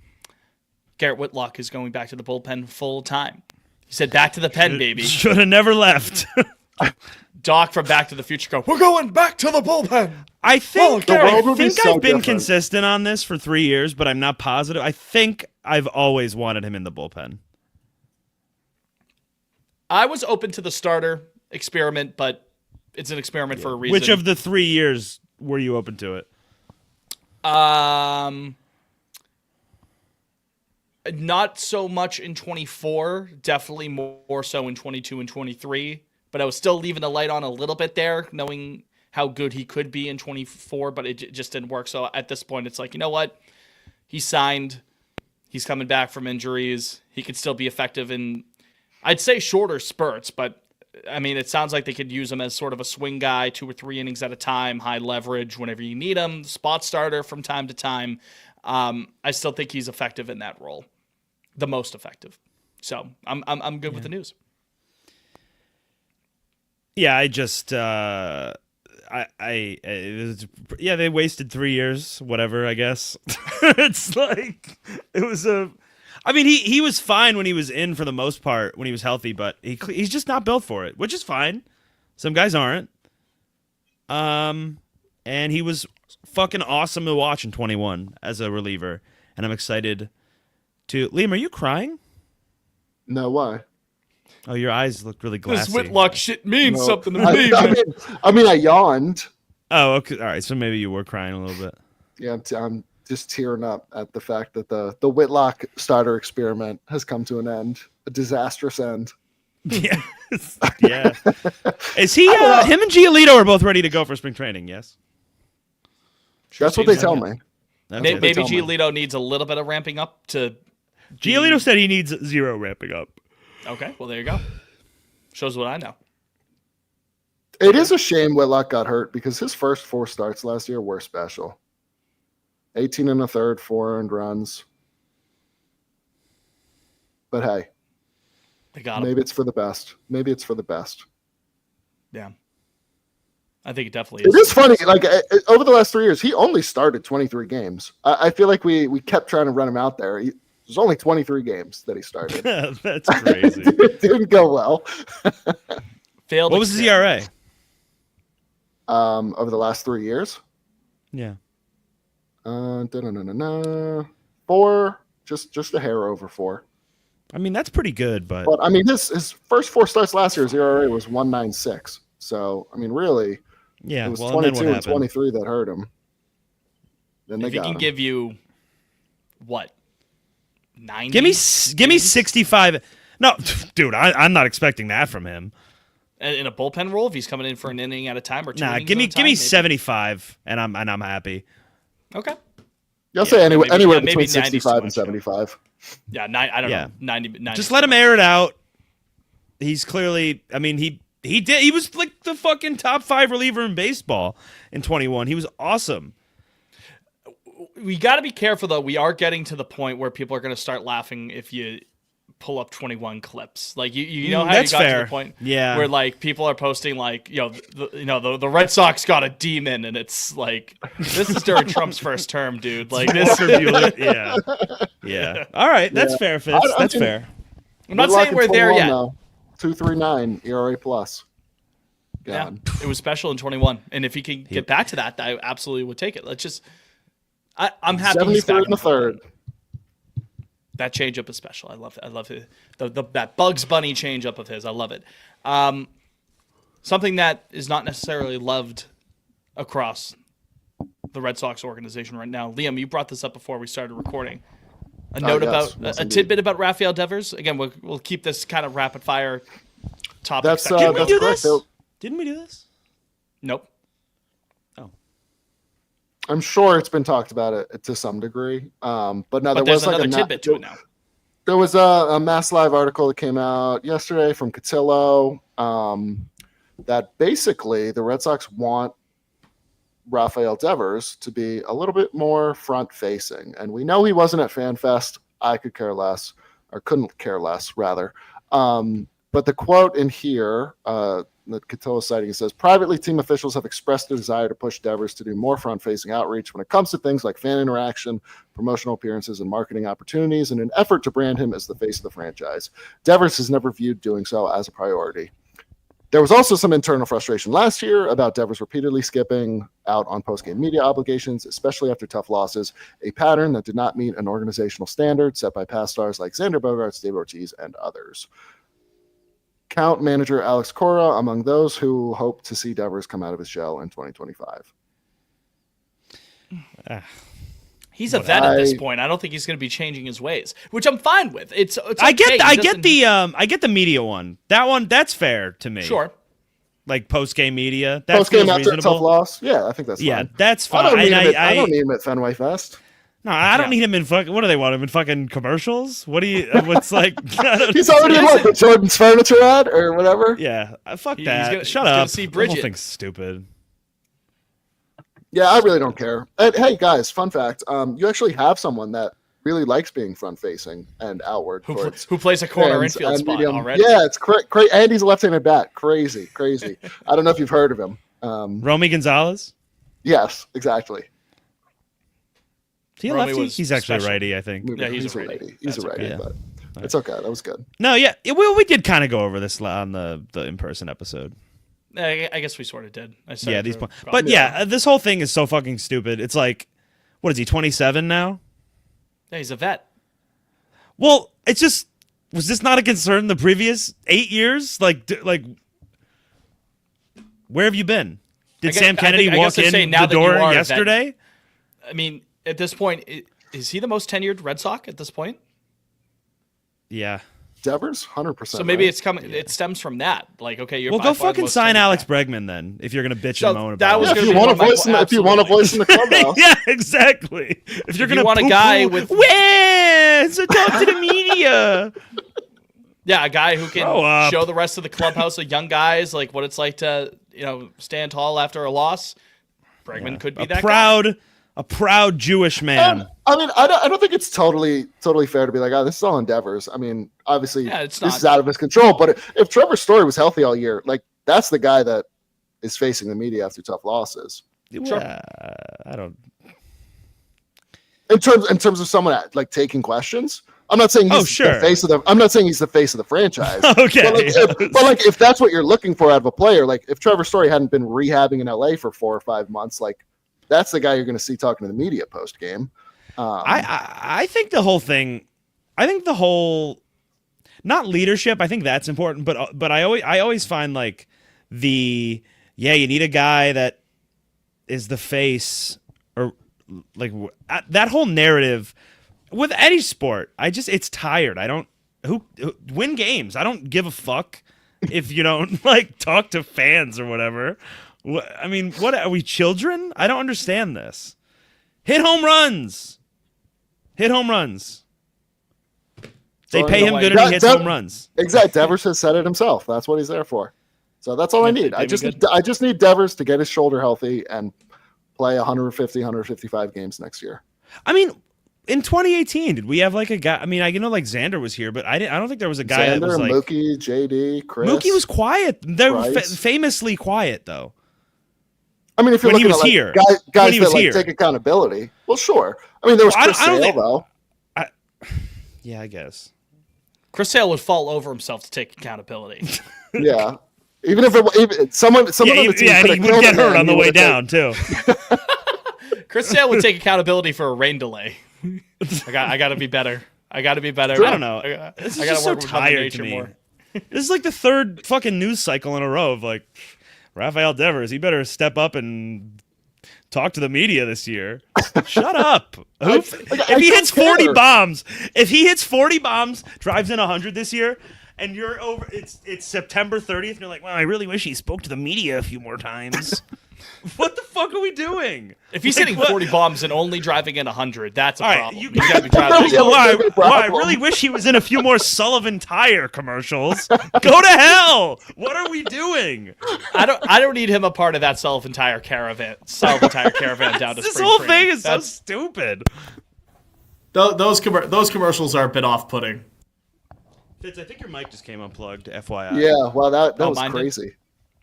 Garrett Whitlock is going back to the bullpen full time. He said, "Back to the pen, baby." Should have never left. Doc from Back to the Future go, "We're going back to the bullpen." I think the world would be so I've been different. consistent on this for 3 years, but I'm not positive. I think I've always wanted him in the bullpen. I was open to the starter experiment, but it's an experiment for a reason. Which of the 3 years were you open to it? Not so much in 24, definitely more so in 22 and 23, but I was still leaving the light on a little bit there, knowing how good he could be in 24, but it just didn't work. So at this point, it's like, you know what? He signed. He's coming back from injuries. He could still be effective in, I'd say, shorter spurts, but I mean, it sounds like they could use him as sort of a swing guy, 2 or 3 innings at a time, high leverage whenever you need him, spot starter from time to time. I still think he's effective in that role, the most effective. So I'm good with the news. Yeah, I just they wasted 3 years, whatever, I guess. It's like it was I mean, he was fine when he was in for the most part when he was healthy, but he's just not built for it, which is fine. Some guys aren't. And he was fucking awesome to watch in 21 as a reliever, and I'm excited to. Liam, are you crying? No, why? Oh, your eyes look really glassy. This Whitlock shit means No. something to me, I man. mean, I yawned. Oh, okay. All right. So maybe you were crying a little bit. Yeah, I'm just tearing up at the fact that the Whitlock starter experiment has come to an end, a disastrous end. Yeah. Yeah. Is he? Him and Giolito are both ready to go for spring training. Yes. That's what they tell me. Okay. Maybe tell me. Giolito needs a little bit of ramping up to. Giolito said he needs 0 ramping up. Okay, well there you go. Shows what I know. It is a shame Whitlock got hurt because his first 4 starts last year were special. 18 and a third, 4 earned runs. But hey, They got him. maybe it's for the best. Maybe it's for the best. Yeah, I think it definitely It is funny. Like over the last 3 years, he only started 23 games. I feel like we kept trying to run him out there. There's only 23 games that he started. That's crazy. It didn't go well. Failed. What was his experiment. ERA? Over the last 3 years. Yeah. 4, just a hair over 4. I mean, that's pretty good, but But I mean, his first 4 starts last year, his ERA was 1.96. So I mean, really, yeah. it was Well, and then 22 what and happened? 23 that hurt him. Then they If he got can him. give you what 90? Give me 65. No, dude, I'm not expecting that from him. in a bullpen role if he's coming in for an inning at a time or 2 Nah, innings give at a me time, maybe. 75, and I'm happy. Okay. You'll yeah, say anywhere, maybe- anywhere yeah, maybe between 90 's 65 too and much. 75. Yeah, I don't Yeah. know. 90. Just let him air it out. He's clearly. I mean, he did. He was like the fucking top 5 reliever in baseball in 21. He was awesome. We got to be careful though. We are getting to the point where people are going to start laughing if you pull up 21 clips. Like you know how That's you got fair. to the point Yeah. where like people are posting like the Red Sox got a demon and it's like this is during Trump's first term, dude. Like this. Yeah. Yeah. All right. That's Yeah. fair, Fitz. I That's mean- fair. I'm not Whitlock saying in we're there 21 yet. though. 2.39 ERA plus. gone. Yeah, it was special in 21, and if he can get back to that, I absolutely would take it. Let's just, I'm happy he's back 73rd in and the third. That changeup is special. I love it. I love it. That Bugs Bunny changeup of his. I love it. Something that is not necessarily loved across the Red Sox organization right now. Liam, you brought this up before we started recording. A note yes, about a tidbit about Rafael Devers. Again, we'll keep this kind of rapid fire topic. That's section. Didn't we do correct. this? Didn't we do this? Nope. I'm sure it's been talked about it to some degree. But no, But there there's was like another tidbit to it now. There was a Mass Live article that came out yesterday from Cotillo that basically the Red Sox want Rafael Devers to be a little bit more front facing. And we know he wasn't at FanFest. I could care less, or couldn't care less, rather. But the quote in here, that Cotillo citing, says, privately, team officials have expressed a desire to push Devers to do more front-facing outreach when it comes to things like fan interaction, promotional appearances, and marketing opportunities in an effort to brand him as the face of the franchise. Devers has never viewed doing so as a priority. There was also some internal frustration last year about Devers repeatedly skipping out on post-game media obligations, especially after tough losses, a pattern that did not meet an organizational standard set by past stars like Xander Bogaerts, Dave Ortiz, and others. Count manager Alex Cora among those who hope to see Devers come out of his shell in 2025. He's a vet at this point. I don't think he's going to be changing his ways, which I'm fine with. It's okay. I get the media one. That one, that's fair to me. Sure. Like post game media. That Post game feels after a reasonable. tough loss. Yeah, I think that's Yeah, fine. that's fine. I don't I need him at Fenway Fest. No, I don't Yeah. need him in fucking. What do they want him in fucking commercials? What do you? What's like? He's already in like the Jordan's Furniture ad or whatever. Yeah, fuck He's that. gonna- Shut he's gonna up. see The whole Bridget. thing's stupid. Yeah, I really don't care. And hey, guys, fun fact: you actually have someone that really likes being front facing and outward towards Who plays a corner fans infield and spot medium. already? Yeah, it's great. And he's a left-handed bat. Crazy. I don't know if you've heard of him. Romy Gonzalez. Yes, exactly. Is he a Romy lefty? was He's actually special. a righty, I think. Yeah, he's a righty. righty. He's That's a righty, okay. but it's okay. That was good. No, yeah, we did kind of go over this on the in person episode. I guess we sort of did. Yeah, these points. But yeah, this whole thing is so fucking stupid. It's like, what is he? 27 now? Yeah, he's a vet. Well, it's just, was this not a concern the previous 8 years? Like, where have you been? Did guess- Sam I Kennedy think- I guess walk they're in saying now the that you door are a vet- yesterday? I mean, at this point, is he the most tenured Red Sox at this point? Yeah. Devers, 100%. So maybe right? it's coming. It stems from that. Like, okay, you're Well, by go far the fucking most sign tenured Alex guy. Bregman then, if you're gonna bitch So and moan that about was it. Yeah, gonna if you be want a one of my- voice, if you want a voice in the clubhouse. Yeah, exactly. If you're you gonna want a guy poo-poo, with- "Wah, so talk to the media." Yeah, a guy who Grow can up. show the rest of the clubhouse of young guys like what it's like to stand tall after a loss. Bregman could be that guy. A proud Jewish man. I mean, I don't think it's totally fair to be like, oh, this is all endeavors. I mean, obviously, Yeah, it's this not. is out of his control. But if Trevor Story was healthy all year, like that's the guy that is facing the media after tough losses. Yeah, I don't. In terms of someone like taking questions, I'm not saying he's sure. the face of the. I'm not saying he's the face of the franchise. Okay. But like, if that's what you're looking for out of a player, like if Trevor Story hadn't been rehabbing in LA for 4 or 5 months, like that's the guy you're going to see talking to the media post game. I think the whole thing. I think the whole, not leadership. I think that's important, but I always find like you need a guy that is the face, or like that whole narrative with any sport. It's tired. I don't who win games. I don't give a fuck if you don't like talk to fans or whatever. I mean, what are we, children? I don't understand this. Hit home runs. They So, pay you him know, good and he hits home runs. Exactly. Devers has said it himself. That's what he's there for. So that's all I need. pay me good. I just need Devers to get his shoulder healthy and play 150, 155 games next year. I mean, in 2018, did we have like a guy? I mean, I know like Xander was here, but I don't think there was a guy that was Xander, like Mookie, JD, Chris. Mookie was quiet. They were Bryce. famously quiet though. I mean, if you're when he looking was at here. like, When guys he that was like here. take accountability, well, sure. I mean, there was Well, I Chris don't Sale, think- though. Yeah, I guess. Chris Sale would fall over himself to take accountability. Yeah. Even if someone on the team and could he have would killed get him, hurt and on he the way would've down too. Chris Sale would take accountability for a rain delay. I got to be better. I got to be better. I don't know. This is gotta just so work with Mother tired Nature to me. more. This is like the third fucking news cycle in a row of like Rafael Devers. He better step up and talk to the media this year. Shut up. If he hits 40 bombs, drives in 100 this year, and you're over, it's September 30th, and you're like, well, I really wish he spoke to the media a few more times. What the fuck are we doing? If he's hitting 40 bombs and only driving in 100, that's a All right, problem. you You gotta be driving. Yeah, I really wish he was in a few more Sullivan Tire commercials. Go to hell. What are we doing? I don't need him a part of that Sullivan Tire caravan down to This spring whole training. thing is so stupid. Those commercials are a bit off-putting. Fitz, I think your mic just came unplugged, FYI. Yeah, well, that Oh, was mine did? crazy.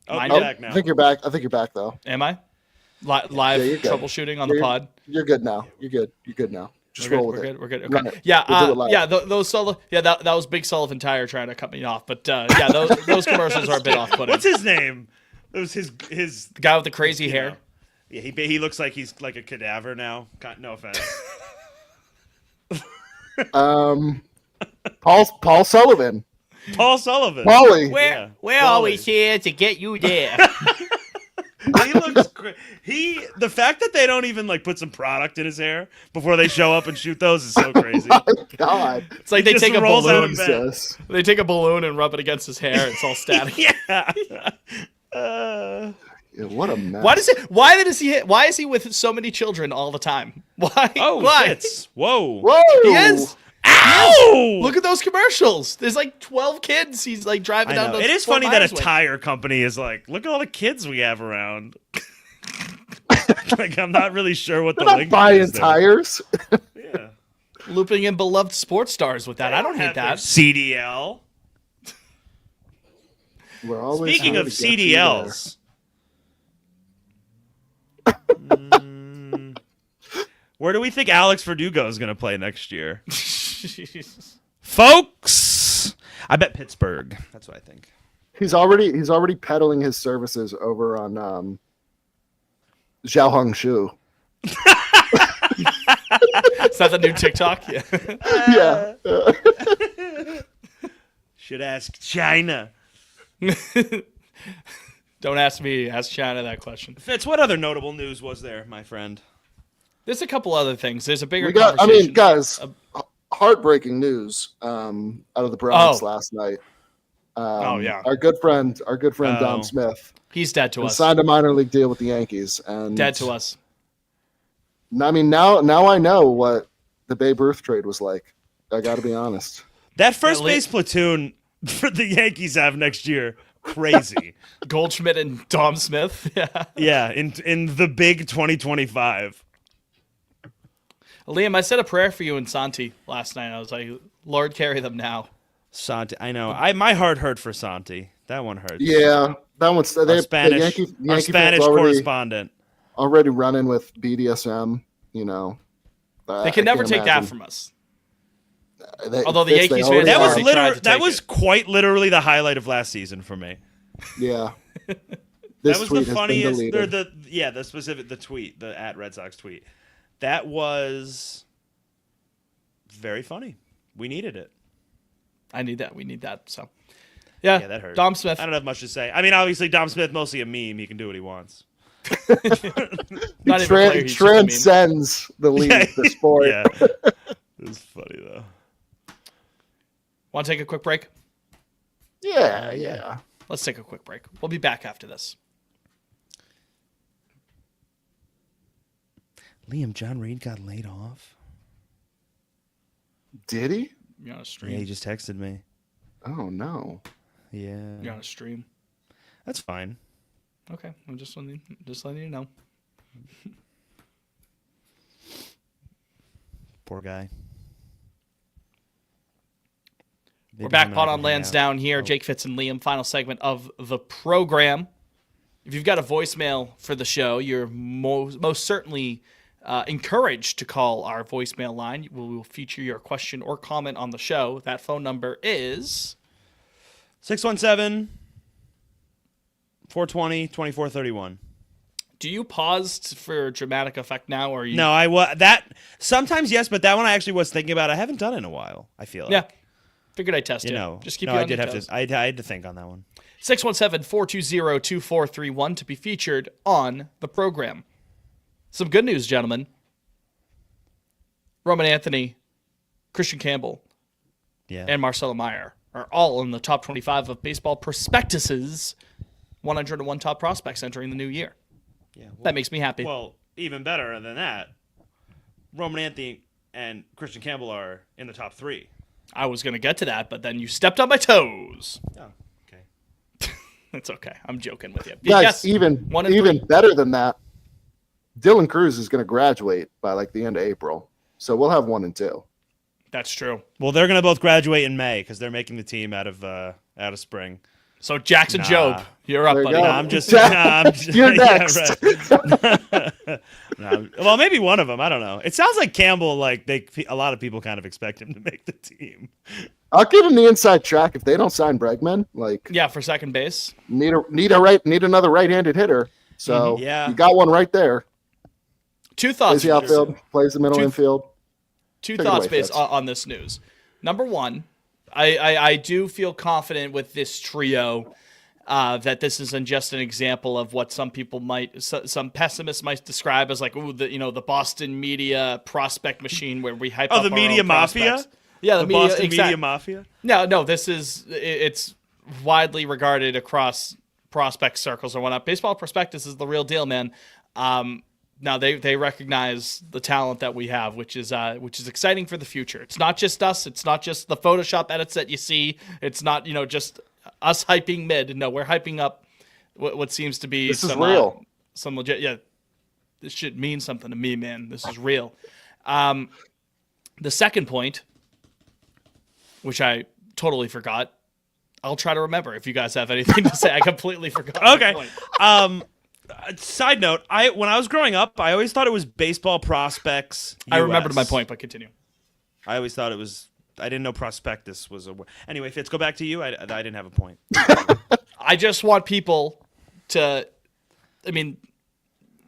Oh, Mine you're did? back now. I think you're back. I think you're back though. Am I? Live you're good. troubleshooting on the pod. You're good now. You're good. You're good now. Just roll with it. We're good. Run Okay. it. Yeah. We'll do it live. That was Big Sullivan Tire trying to cut me off. But yeah, those commercials are a bit off-putting. What's his name? It was his The guy with the crazy hair. know. Yeah, he looks like he's like a cadaver now. No offense. Paul Sullivan. Paul Sullivan. Paulie. Yeah. We're Paulie. always here to get you there. He looks great. The fact that they don't even like put some product in his hair before they show up and shoot those is so crazy. My God. It's like they Just take a rolls out of balloon. bed. Jesus. They take a balloon and rub it against his hair. It's all static. Yeah. Yeah, what a mess. Why is he with so many children all the time? Why? Oh, Why? Fitz. Whoa. Whoa. He is. Ow! Look at those commercials. There's like 12 kids. He's like driving I down know. those It is Fort funny that a Myers way. tire company is like, look at all the kids we have around. Like, I'm not really sure what They're the not link buying is there. tires. Yeah. Looping in beloved sports stars with that. I don't hate Have their that. CDL. We're always Speaking here of to get you CDLs. Where do we think Alex Verdugo is going to play next year? Folks, I bet Pittsburgh. That's what I think. He's already peddling his services over on Zhao Hong Shu. Is that the new TikTok? Yeah. Yeah. Should ask China. Don't ask me. Ask China that question. Fitz, what other notable news was there, my friend? There's a couple other things. There's a bigger We got. I conversation. mean, guys, heartbreaking news out of the Bronx Oh. last night. Yeah. Our good friend Dom Oh. Smith He's dead to us. signed a minor league deal with the Yankees, and Dead to us. I mean, now I know what the Babe Ruth trade was like. I got to be honest. That first Yeah, base platoon for the Yankees have next year, crazy. Goldschmidt and Dom Smith. Yeah. Yeah, in the big 2025. Liam, I said a prayer for you and Santi last night. I was like, Lord, carry them now. Santi, I know. My heart hurt for Santi. That one hurts. Yeah, that one's Our the Spanish, Yankee our fans Spanish correspondent. already running with BDSM. You know, They can never take that from us. Although the Fitz, Yankees already fans That was They are. tried literally to that take was it. quite literally the highlight of last season for me. Yeah. That This was tweet the has funniest. been Or deleted. the tweet, the at Red Sox tweet. That was very funny. We needed it. I need that. We need that. So, yeah, Yeah, that hurt. Dom Smith. I don't have much to say. I mean, obviously, Dom Smith, mostly a meme. He can do what he wants. Not even a player, he's just a meme. Transcends the league, the sport. Yeah, it was funny though. Want to take a quick break? Yeah. Let's take a quick break. We'll be back after this. Liam, John Reed got laid off. Did he? You're on a Yeah, stream. he just texted me. Oh no. Yeah, You're on a stream. that's fine. Okay, I'm just letting you know. Poor guy. We're back, Pot on Lansdowne here. Jake Fitz and Liam, final segment of the program. If you've got a voicemail for the show, you're most certainly encouraged to call our voicemail line. We will feature your question or comment on the show. That phone number is 617 420, 24, 31. Do you pause for dramatic effect now, or you? No, that sometimes yes, but that one I actually was thinking about. I haven't done it in a while. I feel like. Yeah. Figured I'd test You it. know, Just keep no, you I on did your have toes. to. I had to think on that one. 617-420-2431 to be featured on the program. Some good news, gentlemen. Roman Anthony, Christian Campbell, Yeah. and Marcelo Meyer are all in the top 25 of Baseball Prospectus's 101 top prospects entering the new year. Yeah. That makes me happy. Well, even better than that, Roman Anthony and Christian Campbell are in the top 3. I was going to get to that, but then you stepped on my toes. Oh, okay. It's okay. I'm joking with you. Guys, Yes, even 1 and even 3. better than that, Dylan Cruz is going to graduate by like the end of April, so we'll have 1 and 2. That's true. Well, they're gonna both graduate in May because they're making the team out of spring. So Jackson Nah. Job, you're up, There you buddy. go. I'm just. You're yeah, next. right. No, well, maybe one of them. I don't know. It sounds like Campbell. Like a lot of people kind of expect him to make the team. I'll give him the inside track if they don't sign Bregman. Like, Yeah, for second base. need another right-handed hitter. So Yeah. you got one right there. Two Plays thoughts. the outfield, plays the middle Two- infield. Two Take it thoughts away, based Fitz. on this news. Number one, I do feel confident with this trio that this isn't just an example of what some people some pessimists might describe as like, ooh, the Boston media prospect machine where we hype up the our media own mafia? prospects. Yeah, The media, Boston exact- media mafia. No, it's widely regarded across prospect circles or whatnot. Baseball Prospectus is the real deal, man. Now they recognize the talent that we have, which is exciting for the future. It's not just us. It's not just the Photoshop edits that you see. It's not just us hyping mid. No, we're hyping up what seems to be This is some, real. some legit. Yeah, this should mean something to me, man. This is real. The second point, which I totally forgot. I'll try to remember if you guys have anything to say. I completely forgot. my Okay. point. Side note: when I was growing up, I always thought it was Baseball Prospects. I remembered US. my point, but continue. I always thought it was. I didn't know prospectus was a word. Anyway, Fitz, go back to you. I didn't have a point. I just want people to. I mean,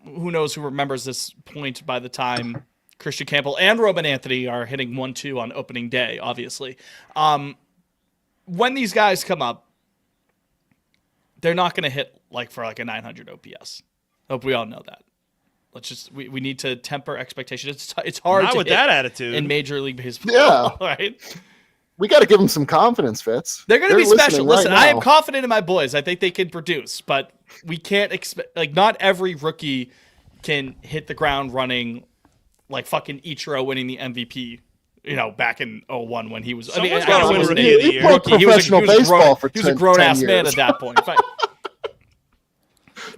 who knows who remembers this point by the time Christian Campbell and Roman Anthony are hitting 1-2 on opening day, obviously. When these guys come up, they're not going to hit for a 900 OPS. Hope we all know that. We need to temper expectations. It's hard Not to with hit that attitude. in Major League Baseball. Yeah. Right? We got to give them some confidence, Fitz. They're going to be listening special. right Listen, I am now. confident in my boys. I think they can produce, but we can't expect not every rookie can hit the ground running like fucking Ichiro winning the MVP. Back in 01 when he was. Someone's I gotta guess win he a wasn't rookie of the He year. played rookie. professional baseball for He was a 10 grown ass man years. at that point.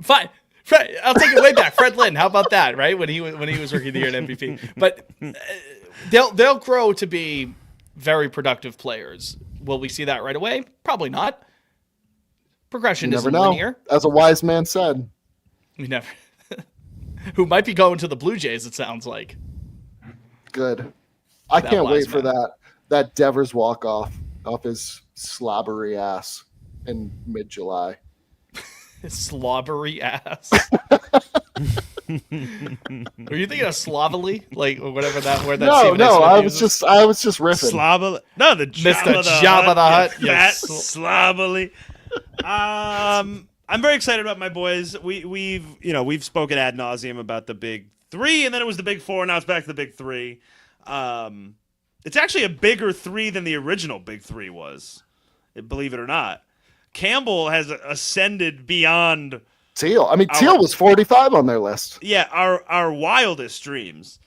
Fine. Fred, I'll take it way back. Fred Lynn, how about that? Right when he was rookie of the year and MVP. But they'll grow to be very productive players. Will we see that right away? Probably not. Progression You never isn't know. linear. As a wise man said. We never. Who might be going to the Blue Jays? It sounds like. Good. I That can't wise wait for man. that Devers walk off his slobbery ass in mid-July. His slobbery ass. Were you thinking of slovenly, or whatever that word? That No, Stephen A. no, Smith I uses? was just riffing. Slobber. No, the Mr. Jabba the Hutt. Jabba the Hutt, you yes. fat slobberly. I'm very excited about my boys. We've spoken ad nauseum about the big three, and then it was the big four. Now it's back to the big three. It's actually a bigger three than the original big three was, believe it or not. Campbell has ascended beyond Teal. I mean, Teal was 45 on their list. our wildest dreams.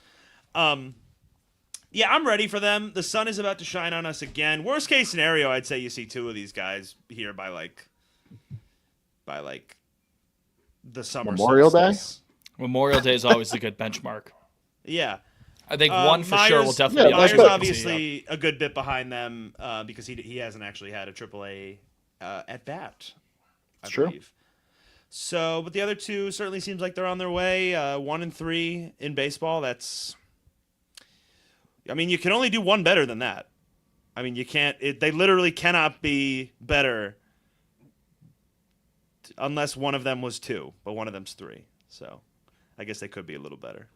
I'm ready for them. The sun is about to shine on us again. Worst case scenario, I'd say you see two of these guys here by the summer Memorial Day? solstice. Memorial Day is always a good benchmark. Yeah. I think one for sure will Myers- definitely. yeah, Myers but- obviously a good bit behind them because he hasn't actually had a AAA at bat. I It's true. believe. So, but the other two certainly seems like they're on their way. 1 and 3 in baseball. That's. I mean, you can only do one better than that. I mean, you can't. They literally cannot be better unless one of them was 2, but one of them's 3. So I guess they could be a little better.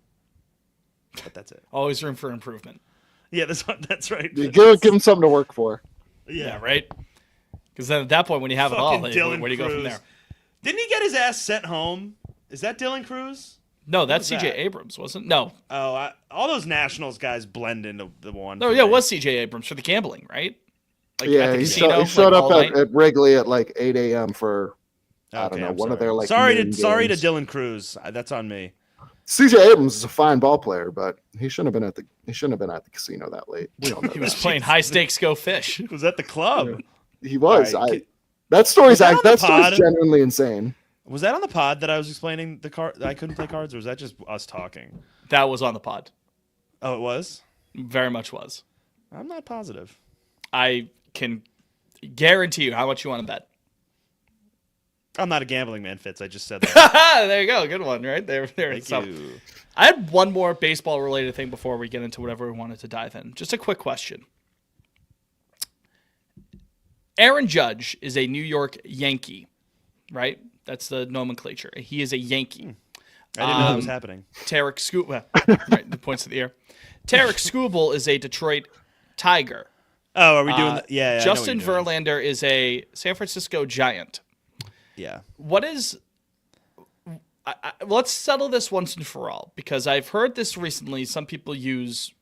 But that's it. Always room for improvement. Yeah, that's right. You give him something to work for. Yeah, right? Because then at that point, when you have it all, Fucking where Dylan do you go from Cruz. there? Didn't he get his ass sent home? Is that Dylan Cruz? No, that's was C.J. that? Abrams, wasn't it? No. Oh, all those Nationals guys blend into the one. No, for yeah, it me. was C.J. Abrams for the gambling, right? Like, Yeah, at the he casino, showed like, up all at, night? at Wrigley at like 8 a.m. for I don't know, I'm one of sorry. their like. Sorry noon to games. Dylan Cruz. That's on me. CJ Abrams is a fine ball player, but he shouldn't have been at the casino that late. We all know He was that. playing high stakes go fish. Was that the club? He was. All right, That story's that on the pod? genuinely insane. Was that on the pod that I was explaining the card? I couldn't play cards, or was that just us talking? That was on the pod. Oh, it was. Very much was. I'm not positive. I can guarantee you how much you want to bet. I'm not a gambling man, Fitz. I just said that. There you go. Good one, right? There. Thank So, you. I had one more baseball related thing before we get into whatever we wanted to dive in. Just a quick question. Aaron Judge is a New York Yankee, right? That's the nomenclature. He is a Yankee. I didn't know that was happening. Tarek Skubal, right, the points of the air. Tarek Skubal is a Detroit Tiger. Oh, are we doing that? Yeah. I know what Justin you're doing. Verlander is a San Francisco Giant. Yeah. What is? Let's settle this once and for all, because I've heard this recently. Some people use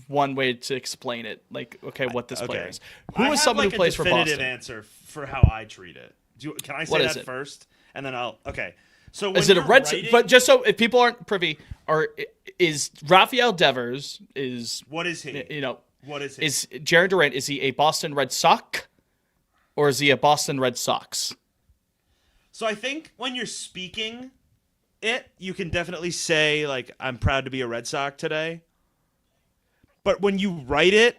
one way to explain it, like, okay, what this player is. Who I is have, someone like, who plays a for definitive Boston? answer for how I treat it. Can I say What is that it? first, and then I'll? Okay. So when Is it a you're red? writing- But just so if people aren't privy, is Rafael Devers what is he? you know What is he? is Jaron Durant? Is he a Boston Red Sox or is he a Boston Red Sox? So I think when you're speaking it, you can definitely say, like, I'm proud to be a Red Sox today. But when you write it,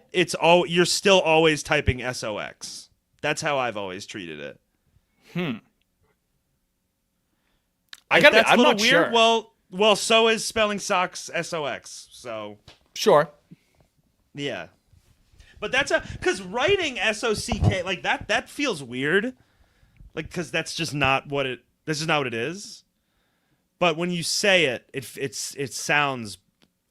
you're still always typing SOX. That's how I've always treated it. I gotta. That's I'm a little not weird. sure. Well, so is spelling socks SOX. So Sure. yeah. But that's because writing SOCK like that feels weird. Like, because that's just not what it. This is not what it is. But when you say it, it sounds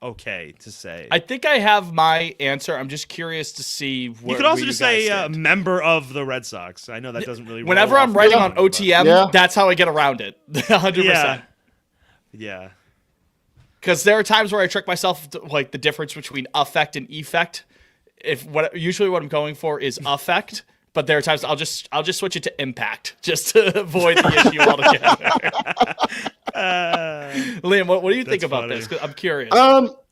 okay to say. I think I have my answer. I'm just curious to see where You could also where just guys say stand. member of the Red Sox. I know that doesn't really. Whenever roll I'm off writing the on tongue, but- OTM, Yeah. that's how I get around it. 100%. Yeah. Yeah. Because there are times where I trick myself, like the difference between affect and effect. Usually what I'm going for is affect, but there are times I'll just switch it to impact just to avoid the issue altogether. Liam, what do you think That's about funny. this? 'Cause I'm curious.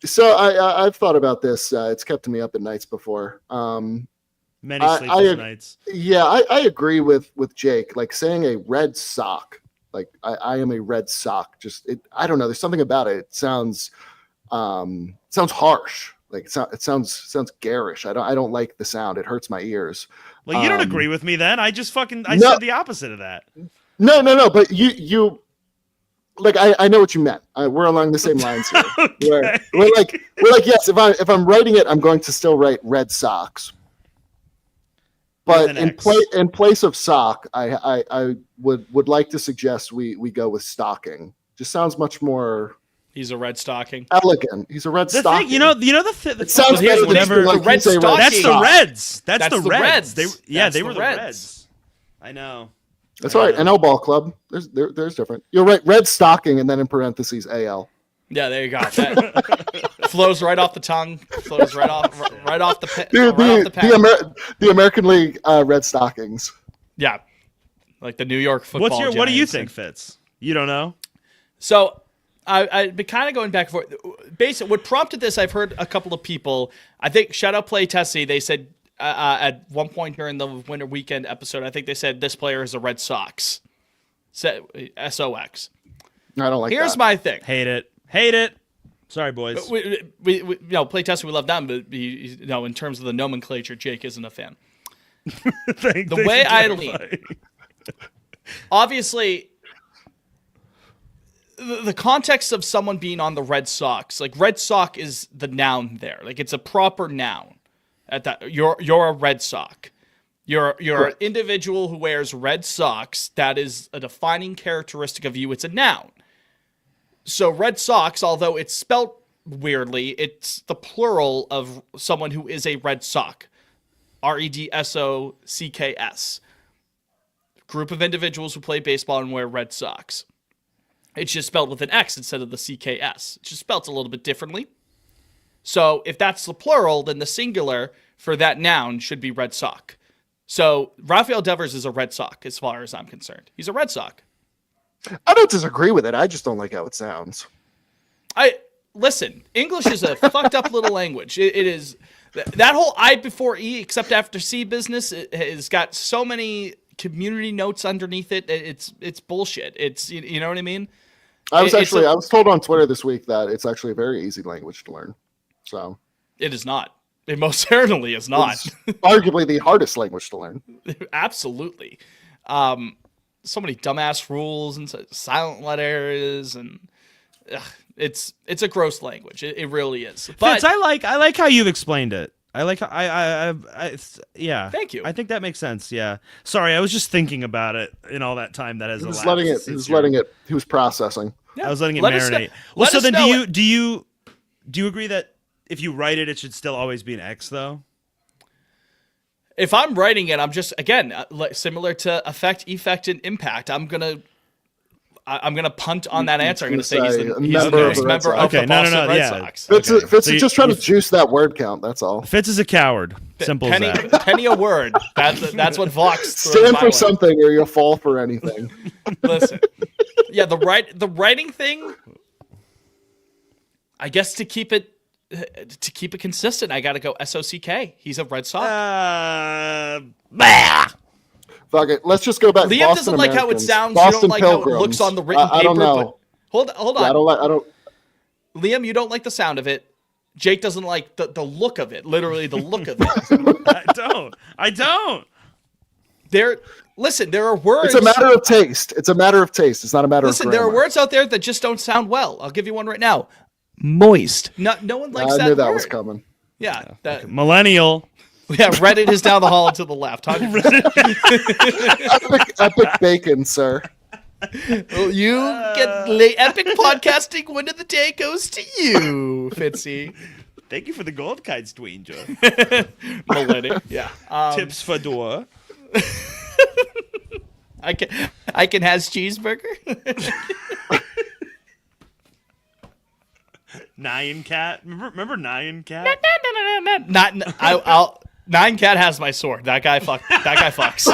So I've thought about this. It's kept me up at nights before. Many I- sleepless I- nights. Yeah, I agree with Jake. Like saying a red sock, like I am a red sock. I don't know. There's something about it. It sounds harsh. Like it sounds garish. I don't like the sound. It hurts my ears. Well, you don't agree with me then. I just fucking No. said the opposite of that. No. But you like I know what you meant. We're along the same lines here. We're like yes. If I'm writing it, I'm going to still write Red Sox. But With an X. in place of sock, I would like to suggest we go with stocking. Just sounds much more He's a red stocking. elegant. He's a red The stocking. thing, the it sounds here's better the than thing, being like the red he's a stocking- that's the sock. Reds. That's That's the the Reds. Reds. They That's they the were the Reds. Reds. I know. That's all right. NL ball club. There's different. You're right. Red stocking, and then in parentheses AL. Yeah, there you go. That flows right off the tongue. Flows right off the Dude, off the pen. the American League Red Stockings. Yeah, like the New York Football. What do you Giants. think, Fitz? You don't know? So I've been kind of going back and forth. Basically, what prompted this, I've heard a couple of people. I think shout out Play Tessie. They said at one point during the Winter Weekend episode, I think they said this player is a Red Sox. SOX. I don't like Here's that. my thing. Hate it. Sorry, boys. We Play Tessie, we love them, but in terms of the nomenclature, Jake isn't a fan. The way I lean, obviously, the context of someone being on the Red Sox, like Red Sox is the noun there, like it's a proper noun. At that, you're a Red Sox. You're an Correct. individual who wears red socks. That is a defining characteristic of you. It's a noun. So red socks, although it's spelt weirdly, it's the plural of someone who is a red sock. REDSOCKS. Group of individuals who play baseball and wear red socks. It's just spelled with an X instead of the CKS. It's just spelled a little bit differently. So if that's the plural, then the singular for that noun should be red sock. So Rafael Devers is a red sock as far as I'm concerned. He's a red sock. I don't disagree with it. I just don't like how it sounds. Listen, English is a fucked up little language. It is that whole I before E except after C business. It has got so many community notes underneath it. It's bullshit. It's you know what I mean. I was told on Twitter this week that it's actually a very easy language to learn. So it is not. It most certainly is not. it's arguably the hardest language to learn. Absolutely. So many dumbass rules and silent letters and it's a gross language. It really is. But Fitz, I like how you've explained it. I like yeah. Thank you. I think that makes sense. Yeah. Sorry, I was just thinking about it in all that time that has elapsed. He was processing. I was letting it Let us know- marinate. Well, let so us then know do you agree that if you write it, it should still always be an X though? if I'm writing it, I'm just again similar to effect, and impact. I'm gonna punt on that answer. I'm gonna say he's a member of the Boston Red Sox. Fitz is just trying to juice that word count. That's all. Fitz is a coward. Simple as that. Penny a word. That's what Vox stand for something, or you'll fall for anything. Listen, yeah, the writing thing. I guess to keep it consistent, I got to go SOCK. He's a Red Sox. Fuck it. Let's just go back. Liam Boston doesn't like how it Americans. sounds. Boston You don't like Pilgrims. how it looks on the written paper. I don't know. Hold on. Yeah, I don't. Liam, you don't like the sound of it. Jake doesn't like the look of it. Literally the look of it. I don't. Listen, there are words. It's a matter of taste. It's a matter of taste. It's not a matter of grammar. There are words out there that just don't sound well. I'll give you one right now. Moist. No one likes that I knew that word. was coming. Yeah. Millennial. Yeah, Reddit is down the hall and to the left. Epic bacon, sir. Well, you get epic podcasting. Win of the day goes to you, Fitzy. Thank you for the gold kites, Dwayne. Millennial. Yeah. Tips for door. I can has cheeseburger. Nyan Cat. Remember Nyan Cat? Nine Cat has my sword. That guy fucks.